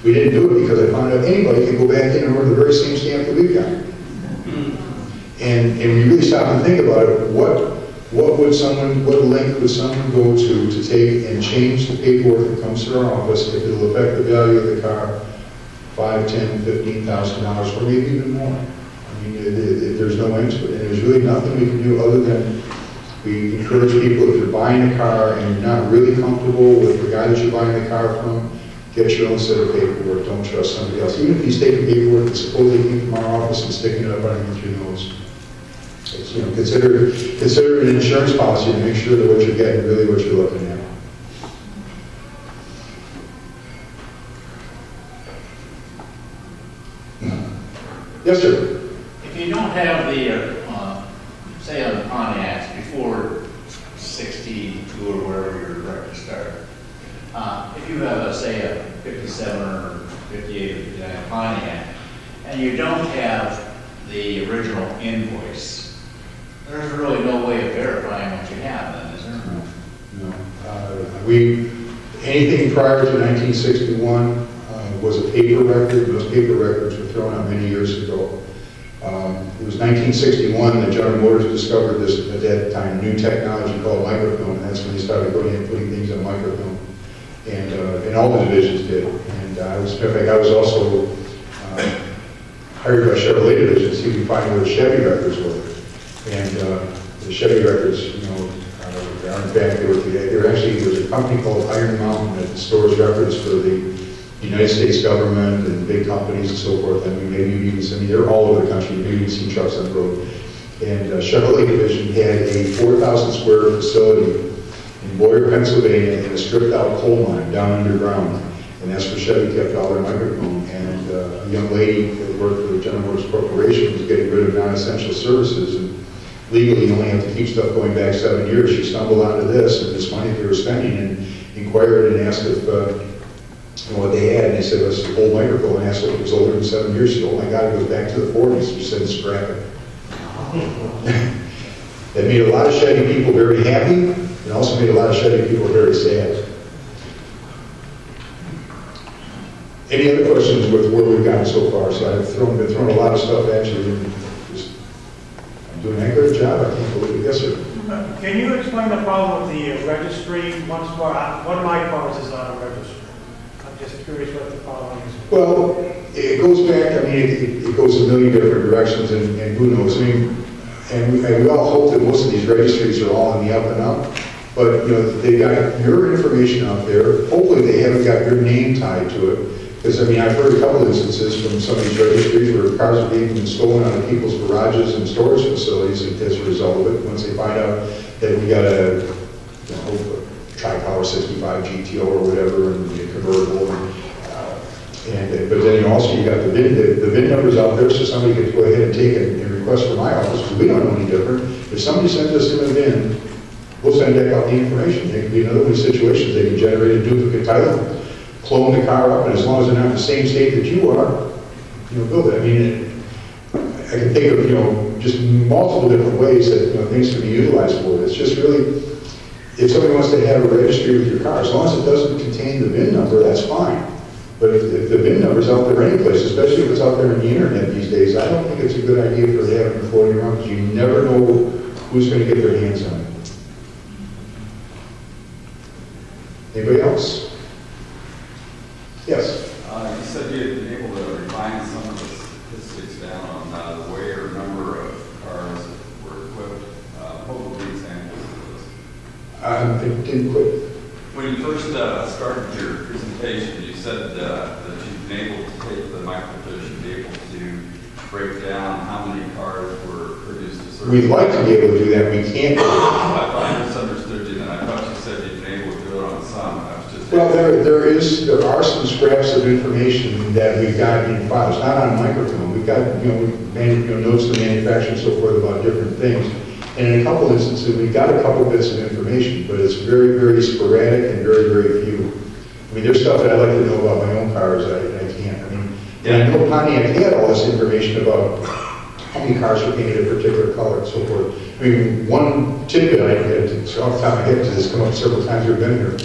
we didn't do it because I found out anybody can go back in and order the very same stamp that we've got. And we really stop and think about it, what length would someone go to take and change the paperwork that comes through our office if it'll affect the value of the car $5,000, $10,000, $15,000, or maybe even more. I mean, there's no end to it, and there's really nothing we can do other than we encourage people, if you're buying a car and you're not really comfortable with the guy that you're buying the car from, get your own set of paperwork. Don't trust somebody else. Even if he's taking paperwork that supposedly came from our office and sticking it up underneath your nose. It's, consider it an insurance policy to make sure that what you're getting is really what you're looking at. Yes, sir. If you don't have the, say on the Pontiacs, before 62 or wherever your record started, if you have, say, a 57 or 58 or 59 Pontiac, and you don't have the original invoice, there's really no way of verifying what you have then, is there? No. Anything prior to 1961 was a paper record. Those paper records were thrown out many years ago. It was 1961 that General Motors discovered this, at that time, new technology called microfilm, and that's when they started going in and putting things on microfilm. And all the divisions did. And in fact, I was also hired by Chevrolet Division to see if we could find where the Chevy records were. And the Chevy records, they aren't back there. There's a company called Iron Mountain that stores records for the United States government and big companies and so forth. I mean, maybe you've even seen, they're all over the country. Maybe you've seen trucks on the road. And Chevrolet Division had a 4,000 square facility in Boyer, Pennsylvania, in a stripped out coal mine down underground. And that's where Chevy kept all their microfilm. And a young lady that worked for the General Motors Corporation was getting rid of non-essential services. And legally, you only have to keep stuff going back 7 years. She stumbled onto this and this money they were spending and inquired and asked if what they had, and they said, let's old microfilm, and asked if it was older than 7 years. She said, oh my God, it goes back to the 40s. She said, scrap it. That made a lot of Chevy people very happy, and also made a lot of Chevy people very sad. Any other questions with where we've gotten so far? So I've been throwing a lot of stuff at you, and I'm doing a good job. I can't believe it. Yes, sir. Can you explain the problem with the registry? One of my cars is on a registry. Just curious what the problem is. Well, it goes back, I mean, it goes a million different directions, and who knows? I mean, and we all hope that most of these registries are all in the up and up, but, they've got your information out there. Hopefully they haven't got your name tied to it, because, I mean, I've heard a couple instances from some of these registries where cars are being stolen out of people's garages and storage facilities as a result of it, once they find out that we got a Tri-Power 65 GTO or whatever, and the convertible, but then also you got the VIN numbers out there, so somebody could go ahead and take it and request from my office, because we don't know any different. If somebody sends us in a VIN, we'll send back out the information. There could be another one of these situations. They can generate a duplicate title, clone the car up, and as long as they're not in the same state that you are, build it. I mean, I can think of just multiple different ways that things can be utilized for it. It's just really, if somebody wants to have a registry with your car, as long as it doesn't contain the VIN number, that's fine. But if the VIN number's out there anyplace, especially if it's out there on the internet these days, I don't think it's a good idea for having it floating around, because you never know who's going to get their hands on it. Anybody else? Yes? You said you had been able to refine some of the statistics down on the way or number of cars that were equipped. What would be examples of this? I didn't quit. When you first started your presentation, you said that you've been able to take the microfiche and be able to break down how many cars were produced a certain. We'd like to be able to do that, we can't. I misunderstood you then. I thought you said you'd been able to do it on some. I was just. Well, there are some scraps of information that we've got in files, not on microfilm. We've got, notes to manufacture and so forth about different things. And in a couple instances, we've got a couple bits of information, but it's very, very sporadic and very, very few. I mean, there's stuff that I'd like to know about my own cars that I can't. I mean, and I know Pontiac had all this information about how many cars were painted a particular color and so forth. I mean, one tidbit I had, so off the top of my head, because it's come up several times we've been here.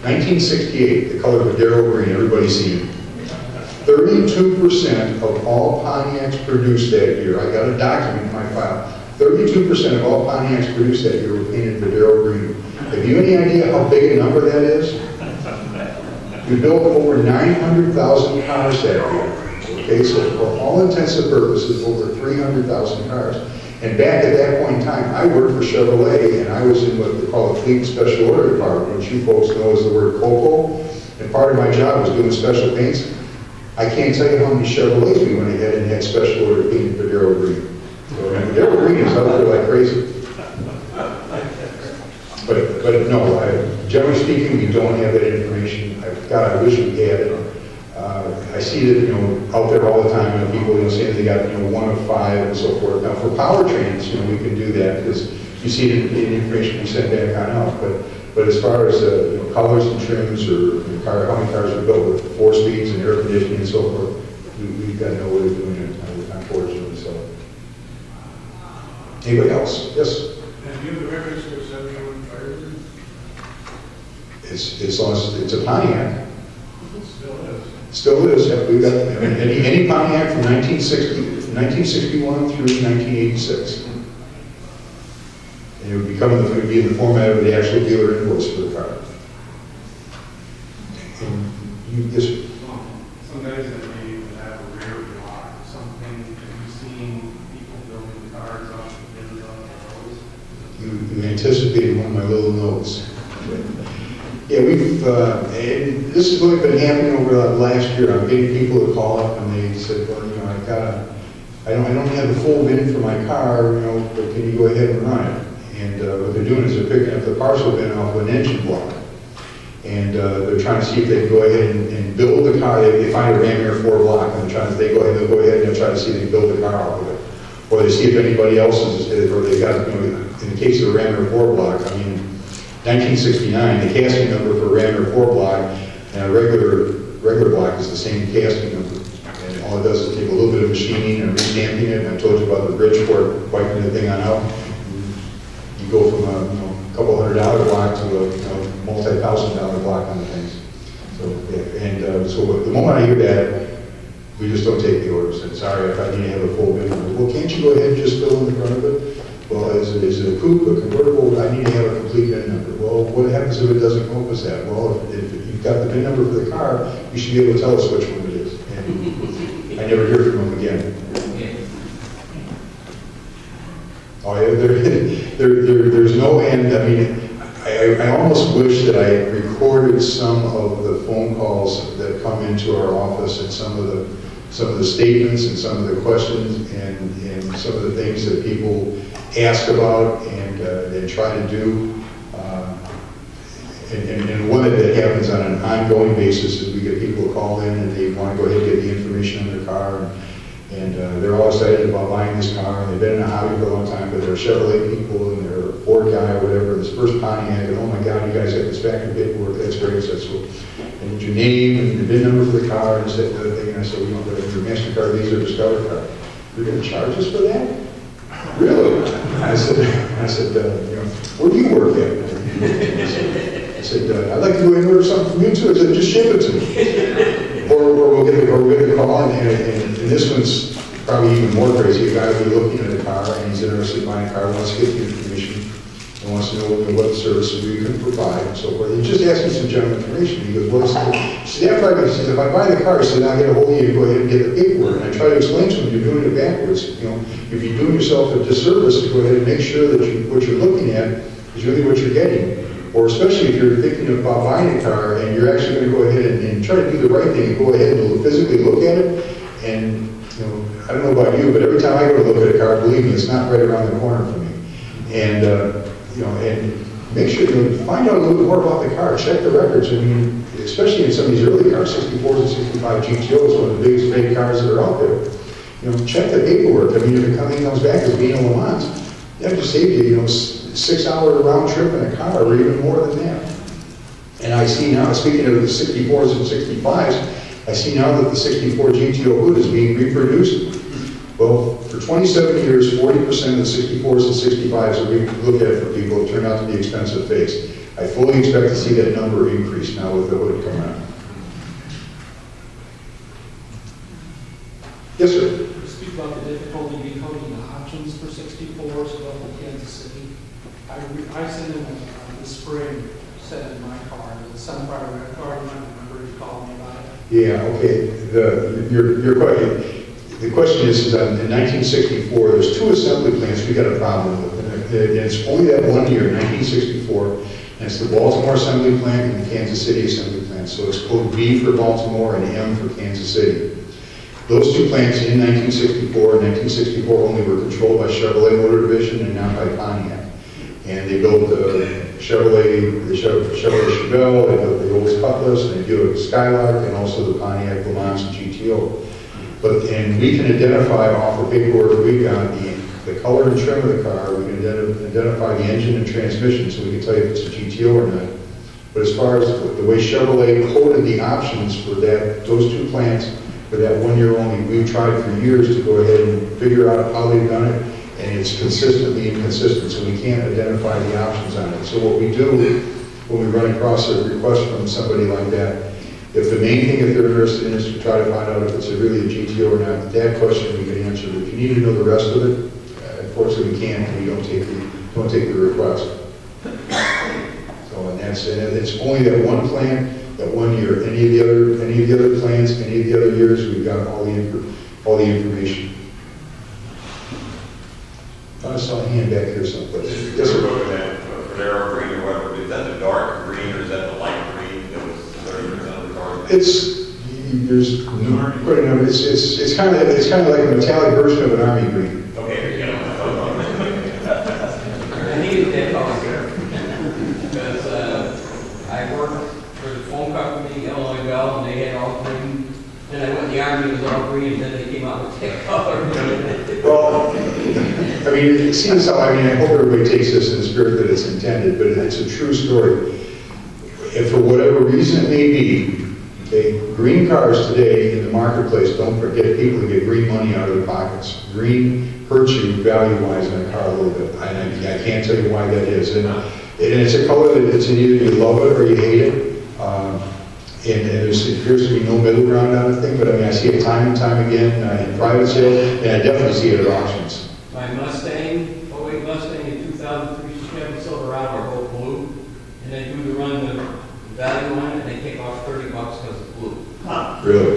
1968, the color Madero green, everybody's seen it. 32% of all Pontiacs produced that year, I got a document in my file, 32% of all Pontiacs produced that year were painted Madero green. Have you any idea how big a number that is? We built over 900,000 cars that year. Okay, so for all intents and purposes, over 300,000 cars. And back at that point in time, I worked for Chevrolet, and I was in what they call the Fleet Special Order Department, which you folks know as the word COPO. And part of my job was doing special paints. I can't tell you how many Chevrolets we went ahead and had special order painted Madero green. So Madero green is out there like crazy. But no, generally speaking, we don't have that information. God, I wish we had it. I see that, out there all the time, people, saying they got, 1 of 5 and so forth. Now, for powertrains, we can do that because you see it in the information we send back on out. But as far as, colors and trims or how many cars are built with 4 speeds and air conditioning and so forth, we've got no way of doing it, unfortunately. So, anybody else? Yes? And do you have the records for 71 fires? It's a Pontiac. Still is. Still is. We've got any Pontiac from 1961 through 1986. And it would be in the format of the actual dealer invoice for the car. Yes. Some guys that may even have a rear block, something that you've seen people building cars off the bins on the roads. You anticipated one of my little notes. Yeah, we've, and this has really been happening over the last year. I'm getting people to call up and they said, well, I don't have the full bin for my car, but can you go ahead and run it? And what they're doing is they're picking up the parcel bin off of an engine block. And they're trying to see if they can go ahead and build the car. They find a Ram Air 4 block and they'll go ahead and they'll try to see if they can build the car off of it. Or they see if anybody else is, or they got, in the case of the Ram Air 4 block, 1969, the casting number for Ram Air 4 block and a regular block is the same casting number. And all it does is take a little bit of machining and restamping it. And I told you about the Bridgeport wiping the thing on out. You go from a couple $100 block to a multi-$1,000 block on the things. So, yeah, and so the moment I hear that, we just don't take the orders. And sorry, if I need to have a full bin number. Well, can't you go ahead and just fill in the front of it? Well, is it a coupe, a convertible? I need to have a complete VIN number. Well, what happens if it doesn't encompass that? Well, if you've got the VIN number for the car, you should be able to tell us which one it is. And I never hear from them again. Oh yeah, there's no end. I mean, I almost wish that I recorded some of the phone calls that come into our office and some of the statements and some of the questions and some of the things that people ask about and try to do. And one that happens on an ongoing basis is we get people to call in and they want to go ahead and get the information on their car. And they're all excited about buying this car. And they've been in a hobby for a long time, but they're Chevrolet people and they're a Ford guy or whatever. This first Pontiac, and oh my God, you guys have this factory paperwork. That's great. So that's what. And your name and the VIN number for the car and this, that, the other thing. And I said, your MasterCard, Visa, or Discover card. You're going to charge us for that? Really? I said, where do you work at? I said, I'd like to go ahead and order something from you too. I said, just ship it to me. Or we'll get a call, and this one's probably even more crazy. A guy will be looking at a car and he's interested in buying a car, wants to get the information, and wants to know what services we can provide and so forth. He just asked me some general information. He goes, well, he says, if I buy the car, he said, I'll get a hold of you and go ahead and get the paperwork. And I try to explain to him, you're doing it backwards. If you're doing yourself a disservice, to go ahead and make sure that what you're looking at is really what you're getting. or especially if you're thinking about buying a car and you're actually going to go ahead and try to do the right thing and go ahead and physically look at it. And, you know, I don't know about you, but every time I go to look at a car, believe me, it's not right around the corner for me. And, you know, and make sure you find out a little bit more about the car. Check the records. I mean, especially in some of these early cars, 64s and 65 GTOs, one of the biggest fake cars that are out there. You know, check the paperwork. I mean, if it comes back as being a Le Mans, that just saved you, you know, 6-hour round trip in a car, or even more than that. And I see now, speaking of the 64s and 65s, I see now that the 64 GTO hood is being reproduced. Well, for 27 years, 40% of the 64s and 65s that we look at for people have turned out to be expensive fakes. I fully expect to see that number increase now with the hood coming out. Yes, sir. You speak about the difficulty decoding the options for 64s about the Kansas City. I sent in the spring set in my car, the sunfire red car. You might remember you called me about it. Yeah, okay. Your question. The question is that in 1964, there's 2 assembly plants we got a problem with. And it's only that 1 year, 1964, and it's the Baltimore assembly plant and the Kansas City assembly plant. So it's code B for Baltimore and M for Kansas City. Those 2 plants in 1964 and 1964 only were controlled by Chevrolet Motor Division and not by Pontiac. And they built the Chevrolet Chevelle, they built the old Cutlass, and they built Skylark, and also the Pontiac Le Mans and GTO. And we can identify off the paperwork we got the color and trim of the car. We can identify the engine and transmission, so we can tell you if it's a GTO or not. But as far as the way Chevrolet coded the options for those 2 plants for that 1 year only, we've tried for years to go ahead and figure out how they've done it, and it's consistently inconsistent, so we can't identify the options on it. So what we do when we run across a request from somebody like that, if the main thing that they're interested in is to try to find out if it's really a GTO or not, that question we can answer. If you need to know the rest of it, unfortunately we can't, and we don't take the request. So, and it's only that 1 plant, that 1 year. Any of the other plants, any of the other years, we've got all the information. I saw a hand back here someplace. Yes, sir. For green or whatever, is that the dark green or is that the light green that was 30% of the car? There's quite a number. It's kind of like a metallic version of an army green. Okay, I think it's that color because I worked for the phone company, Illinois Bell, and they had all green. Then I went in the army, it was all green, and then they came out with that color. Well, I mean, it seems how, I hope everybody takes this in the spirit that it's intended, but it's a true story. If for whatever reason it may be, okay, green cars today in the marketplace don't forget people to get green money out of their pockets. Green hurts you value-wise in a car a little bit. I can't tell you why that is. And it's a color that it's either you love it or you hate it. And there appears to be no middle ground on the thing, but I see it time and time again in private sales, and I definitely see it at auctions. My Mustang, 08 Mustang and 2003 Chevy Silverado are both blue, and they do run the value on it, and they take off $30 because it's blue. Really?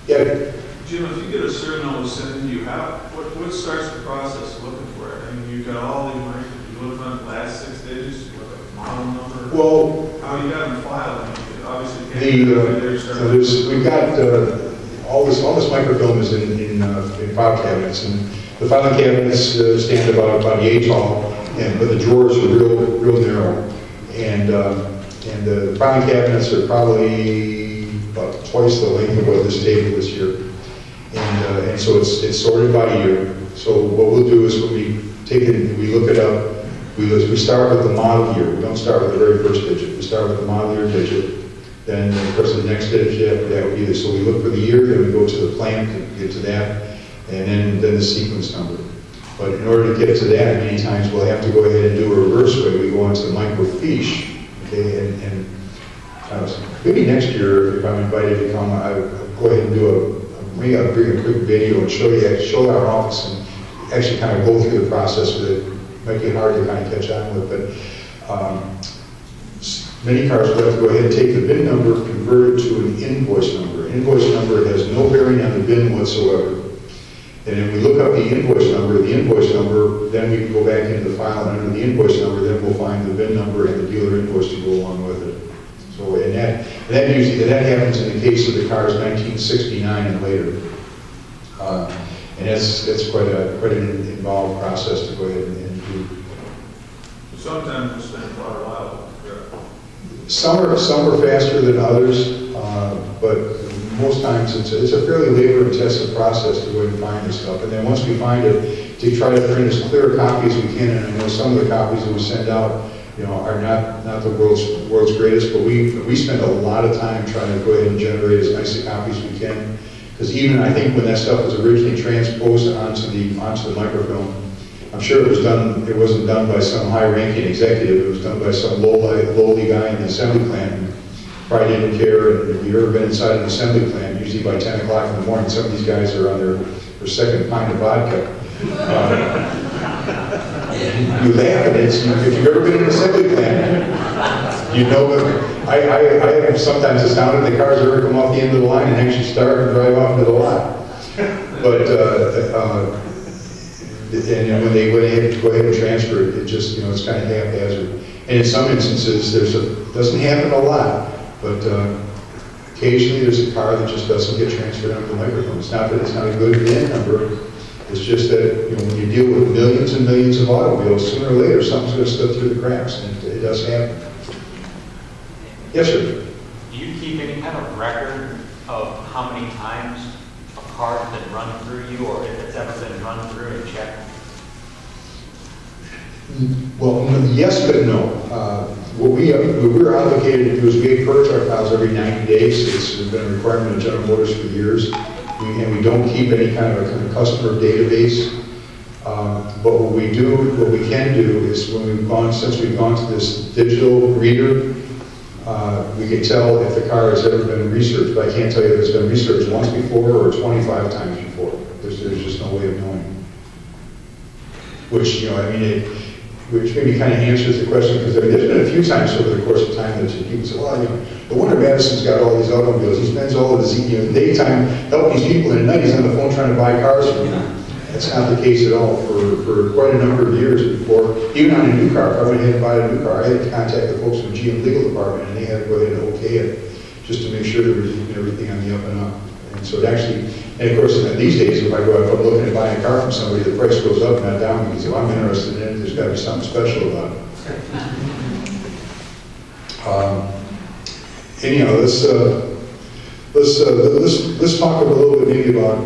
Yeah. Jim, if you get a certain amount of sentence, you have, what starts the process of looking for it? I mean, you've got all the, you look on the last 6 digits, you look at the model number. Well, how you got them filed? I mean, obviously, we've got all this microfilm is in file cabinets, and the filing cabinets stand about yay tall, but the drawers are real narrow, and the filing cabinets are probably about twice the length of what this table is here, and so it's sorted by year. So what we'll do is when we take it, we look it up. We start with the model year. We don't start with the very first digit. We start with the model year digit. Then, of course, the next digit after that would be this. So we look for the year, then we go to the plant to get to that, and then the sequence number. But in order to get to that, many times we'll have to go ahead and do a reverse way. We go into the microfiche, okay, and maybe next year, if I'm invited to come, I'll go ahead and bring a quick video and show our office and actually kind of go through the process with it. Might be hard to kind of catch on with, but many cars will have to go ahead and take the VIN number, convert it to an invoice number. Invoice number has no bearing on the VIN whatsoever. And if we look up the invoice number, then we can go back into the file, and under the invoice number, then we'll find the VIN number and the dealer invoice to go along with it. So, and that happens in the case of the cars 1969 and later. And that's quite an involved process to go ahead and do. Sometimes we spend quite a while. Some are faster than others, but most times it's a fairly labor-intensive process to go ahead and find this stuff. And then once we find it, to try to print as clear a copy as we can. And I know some of the copies that we send out, are not the world's greatest, but we spend a lot of time trying to go ahead and generate as nice a copy as we can. Because even I think when that stuff was originally transposed onto the microfilm, I'm sure it wasn't done by some high-ranking executive. It was done by some lowly guy in the assembly plant who probably didn't care. And if you've ever been inside an assembly plant, usually by 10 o'clock in the morning, some of these guys are on their second pint of vodka. You laugh at it. If you've ever been in an assembly plant, you know that I am sometimes astounded the cars ever come off the end of the line and actually start and drive off into the lot. But and when they have to go ahead and transfer it, it just it's kind of haphazard. And in some instances, doesn't happen a lot, but occasionally there's a car that just doesn't get transferred onto the microphone. It's not that it's not a good VIN number. It's just that when you deal with millions and millions of automobiles, sooner or later something's going to slip through the cracks, and it does happen. Yes, sir. Do you keep any kind of record of how many times a car has been run through you, or if it's ever been run through and checked? Well, yes, but no. What we're obligated to do is we purge our files every 90 days. It's been a requirement of General Motors for years. And we don't keep any kind of a customer database. But what we can do is since we've gone to this digital reader, we can tell if the car has ever been researched. But I can't tell you if it's been researched once before or 25 times before. There's just no way of knowing. Which maybe kind of answers the question, because there's been a few times over the course of time that people say, well, no wonder Mattison's got all these automobiles. He spends all of his daytime helping these people, and at night he's on the phone trying to buy cars from them. That's not the case at all. For quite a number of years before, even on a new car, if I went ahead and bought a new car, I had to contact the folks from the GM legal department, and they had to go ahead and okay it, just to make sure there was everything on the up and up. And so it actually, and of course, these days, if I go out looking at buying a car from somebody, the price goes up, not down, because if I'm interested in it, there's got to be something special about it. Anyhow, let's talk a little bit maybe about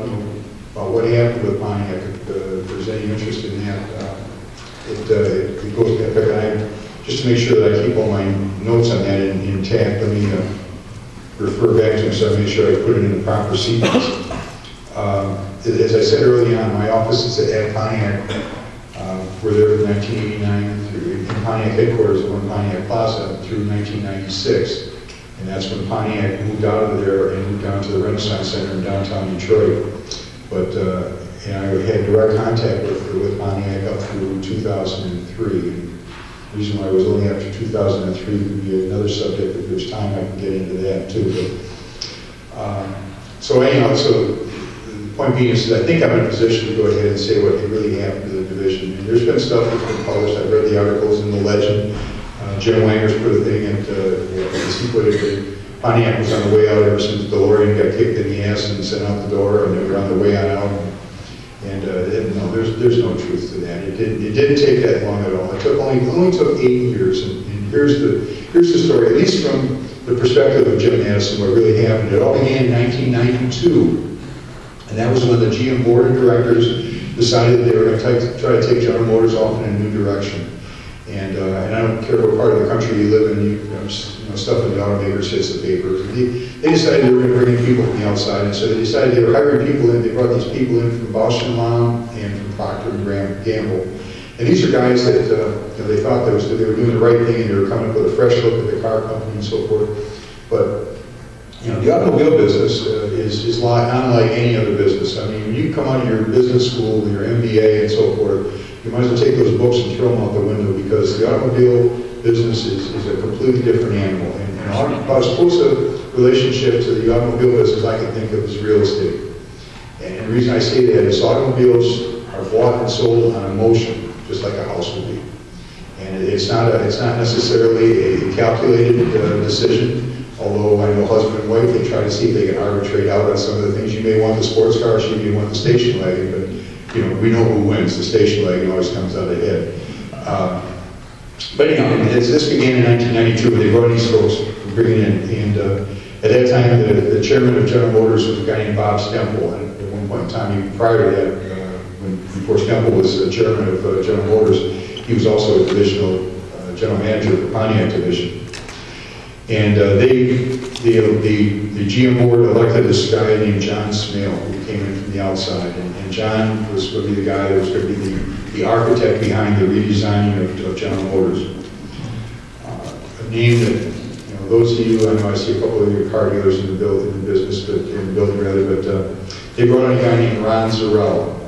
what happened with Pontiac. If there's any interest in that, it goes back. Just to make sure that I keep all my notes on that intact, let me refer back to them so I make sure I put it in the proper sequence. As I said early on, my office is at Pontiac. We're there from 1989 through in Pontiac headquarters on Pontiac Plaza through 1996. And that's when Pontiac moved out of there and moved down to the Renaissance Center in downtown Detroit. But and I had direct contact with Pontiac up through 2003. The reason why I was only after 2003 would be another subject. If there's time, I can get into that too. But, so anyhow, so the point being is that I think I'm in a position to go ahead and say what really happened to the division. And there's been stuff that's been published. I've read the articles in the Legend. Jim Wanger's put a thing, and as he put it, Pontiac was on the way out ever since DeLorean got kicked in the ass and sent out the door, and they were on the way on out. And no, there's no truth to that. It didn't take that long at all. It only took 8 years. And here's the story, at least from the perspective of Jim Mattison, what really happened. It all began in 1992, and that was when the GM board of directors decided they were going to try to take General Motors off in a new direction. And I don't care what part of the country you live in, stuff in the automakers hits the paper. They decided they were going to bring in people from the outside, and so they decided they were hiring people in. They brought these people in from Bausch & Lomb and from Procter & Gamble. And these are guys that they thought they were doing the right thing, and they were coming up with a fresh look at the car company and so forth. But the automobile business is unlike any other business. I mean, when you come out of your business school, your MBA and so forth, you might as well take those books and throw them out the window, because the automobile business is a completely different animal. And about as close a relationship to the automobile business I can think of is real estate. And the reason I say that is automobiles are bought and sold on emotion, just like a house would be. And it's not necessarily a calculated decision, although I know husband and wife, they try to see if they can arbitrate out on some of the things. You may want the sports car, she may want the station wagon, but you know, we know who wins. The station wagon always comes out ahead. But anyhow, this began in 1992 when they brought these folks bringing in, and at that time the chairman of General Motors was a guy named Bob Stempel, and at one point in time, even prior to that, before Stempel was chairman of General Motors, he was also a divisional general manager of the Pontiac Division. And the GM board elected this guy named John Smale, who came in from the outside. And John was going to be the guy that was going to be the architect behind the redesigning of General Motors. A name that, you know, those of you, I know I see a couple of your car dealers in the building rather, but they brought in a guy named Ron Zarella.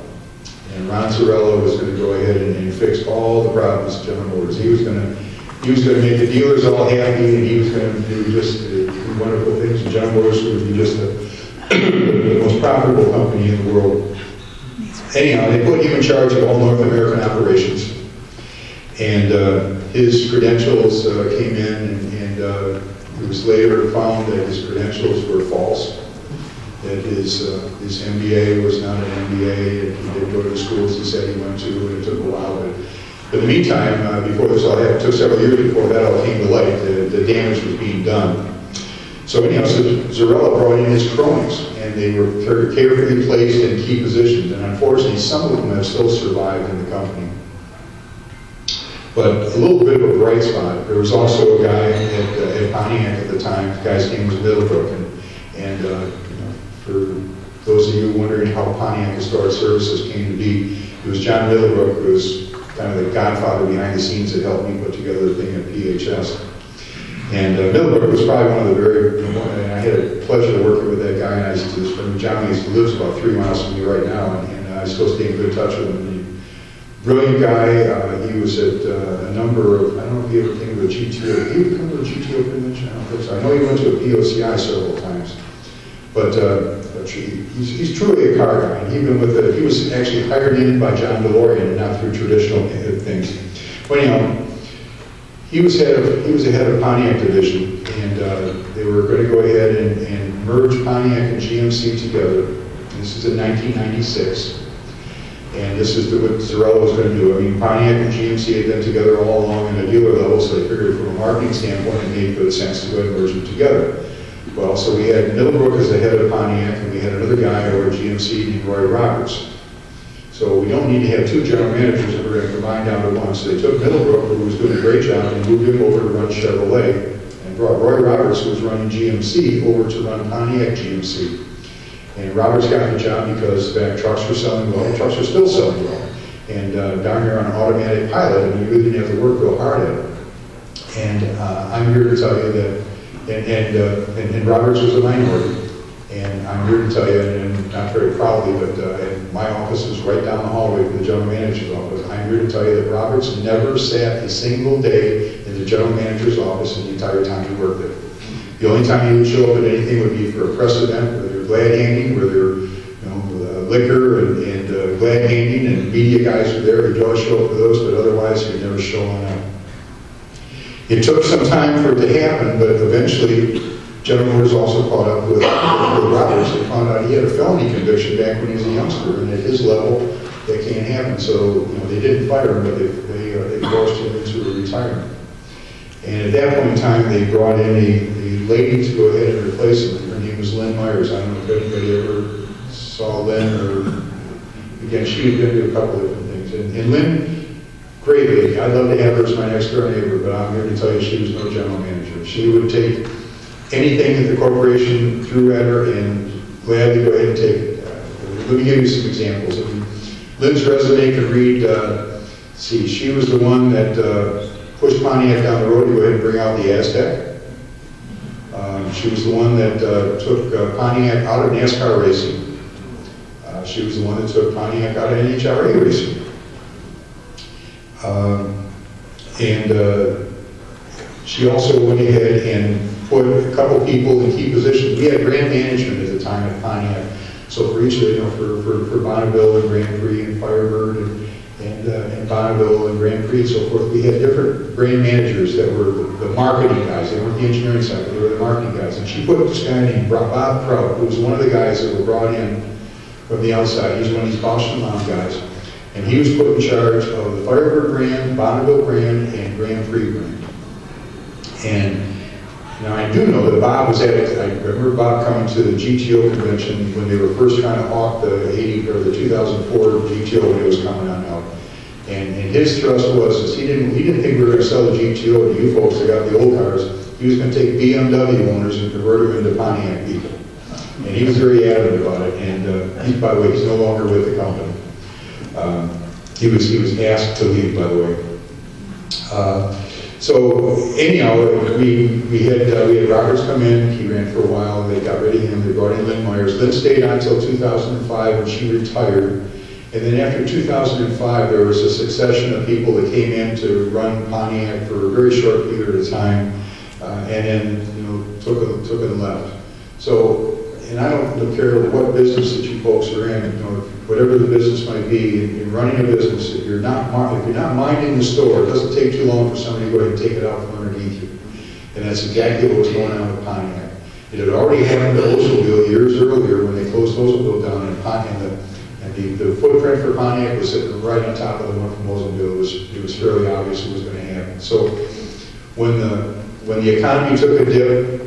And Ron Zarella was going to go ahead and fix all the problems of General Motors. He was going to make the dealers all happy, and he was going to do just wonderful things. And General Motors would be just the most profitable company in the world. Anyhow, they put him in charge of all North American operations. And his credentials came in, and it was later found that his credentials were false. That his MBA was not an MBA, and he didn't go to the schools he said he went to, and it took a while. But in the meantime, before this all happened, it took several years before that all came to light, the damage was being done. So anyhow, so Zarella brought in his cronies, and they were carefully placed in key positions, and unfortunately some of them have still survived in the company. But a little bit of a bright spot, there was also a guy at Pontiac at the time, the guy's name was Middlebrook, and you know, for those of you wondering how Pontiac Historic Services came to be, it was John Middlebrook who was kind of the godfather behind the scenes that helped me put together the thing at PHS. And Middlebrook was probably one of the very, and I had a pleasure working with that guy, and I used to, John lives about 3 miles from me right now, and I still stay in good touch with him. Brilliant guy. He was at a number of, I don't know if he ever came to a GTO, did he ever come to a GTO convention? I don't think so. I know he went to a POCI several times. But he's truly a car guy. And he was actually hired in by John DeLorean and not through traditional things. But anyhow, he was the head of Pontiac Division, and they were going to go ahead and merge Pontiac and GMC together. And this is in 1996. And this is what Zarella was going to do. I mean, Pontiac and GMC had been together all along at a dealer level, so they figured from a marketing standpoint it made good sense to go ahead and merge them together. Well, so we had Middlebrook as the head of Pontiac, and we had another guy over at GMC named Roy Roberts. So we don't need to have 2 general managers that we're going to combine down to 1. So they took Middlebrook, who was doing a great job, and moved him over to run Chevrolet, and brought Roy Roberts, who was running GMC, over to run Pontiac GMC. And Roberts got the job because back trucks were selling well, and trucks are still selling well. And down here on an automatic pilot, and you really didn't have to work real hard at it. And I'm here to tell you that, and Roberts was a minority. And I'm here to tell you, and not very proudly, but and my office is right down the hallway from the general manager's office. I'm here to tell you that Roberts never sat a single day in the general manager's office in the entire time he worked there. The only time he would show up at anything would be for a press event, where they're glad handing, where they're liquor and glad handing, and media guys are there. He'd always show up for those, but otherwise he'd never show on up. It took some time for it to happen, but eventually General Motors also caught up with Roberts and found out he had a felony conviction back when he was a youngster, and at his level, that can't happen. So they didn't fire him, but they forced him into a retirement. And at that point in time, they brought in a lady to go ahead and replace him. Her name was Lynn Myers. I don't know if anybody ever saw Lynn, or again, she had been to a couple of different things. And Lynn, great lady. I'd love to have her as my next door neighbor, but I'm here to tell you she was no general manager. She would take anything that the corporation threw at her and gladly go ahead and take it. Let me give you some examples. Lynn's resume could read, she was the one that pushed Pontiac down the road to go ahead and bring out the Aztec. She was the one that took Pontiac out of NASCAR racing. She was the one that took Pontiac out of NHRA racing. She also went ahead and put a couple people in key positions. We had brand management at the time at Pontiac. So for each of, for Bonneville and Grand Prix and Firebird and Bonneville and Grand Prix and so forth, we had different brand managers that were the marketing guys. They weren't the engineering side, but they were the marketing guys. And she put this guy named Bob Prout, who was one of the guys that were brought in from the outside. He's one of these Bosch and Mom guys. And he was put in charge of the Firebird brand, Bonneville brand, and Grand Prix brand. And now I do know that Bob was at it. I remember Bob coming to the GTO convention when they were first trying to hawk the 2004 GTO when it was coming on out. And his thrust was he didn't think we were going to sell the GTO to you folks that got the old cars. He was going to take BMW owners and convert them into Pontiac people. And he was very adamant about it. And he, by the way, he's no longer with the company. He was asked to leave, by the way. So anyhow, we had Roberts come in. He ran for a while. They got rid of him. They brought in Lynn Myers. Lynn stayed on until 2005 when she retired. And then after 2005, there was a succession of people that came in to run Pontiac for a very short period of time, and then took it and left. So, and I don't care what business that you folks are in, whatever the business might be, in running a business, if you're not minding the store, it doesn't take too long for somebody to go ahead and take it out from underneath you. And that's exactly what was going on with Pontiac. It had already happened to Oldsmobile years earlier when they closed Oldsmobile down, and the footprint for Pontiac was sitting right on top of the one from Oldsmobile. It was fairly obvious it was going to happen. So when the economy took a dip,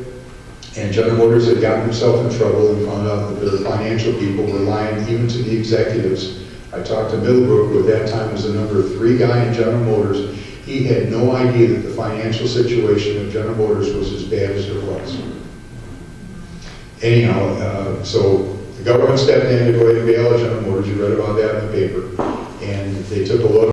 and General Motors had gotten himself in trouble and found out that their financial people were lying even to the executives. I talked to Middlebrook, who at that time was the number 3 guy in General Motors. He had no idea that the financial situation of General Motors was as bad as it was. Anyhow, so the government stepped in to go ahead and bail out General Motors. You read about that in the paper. And they took a look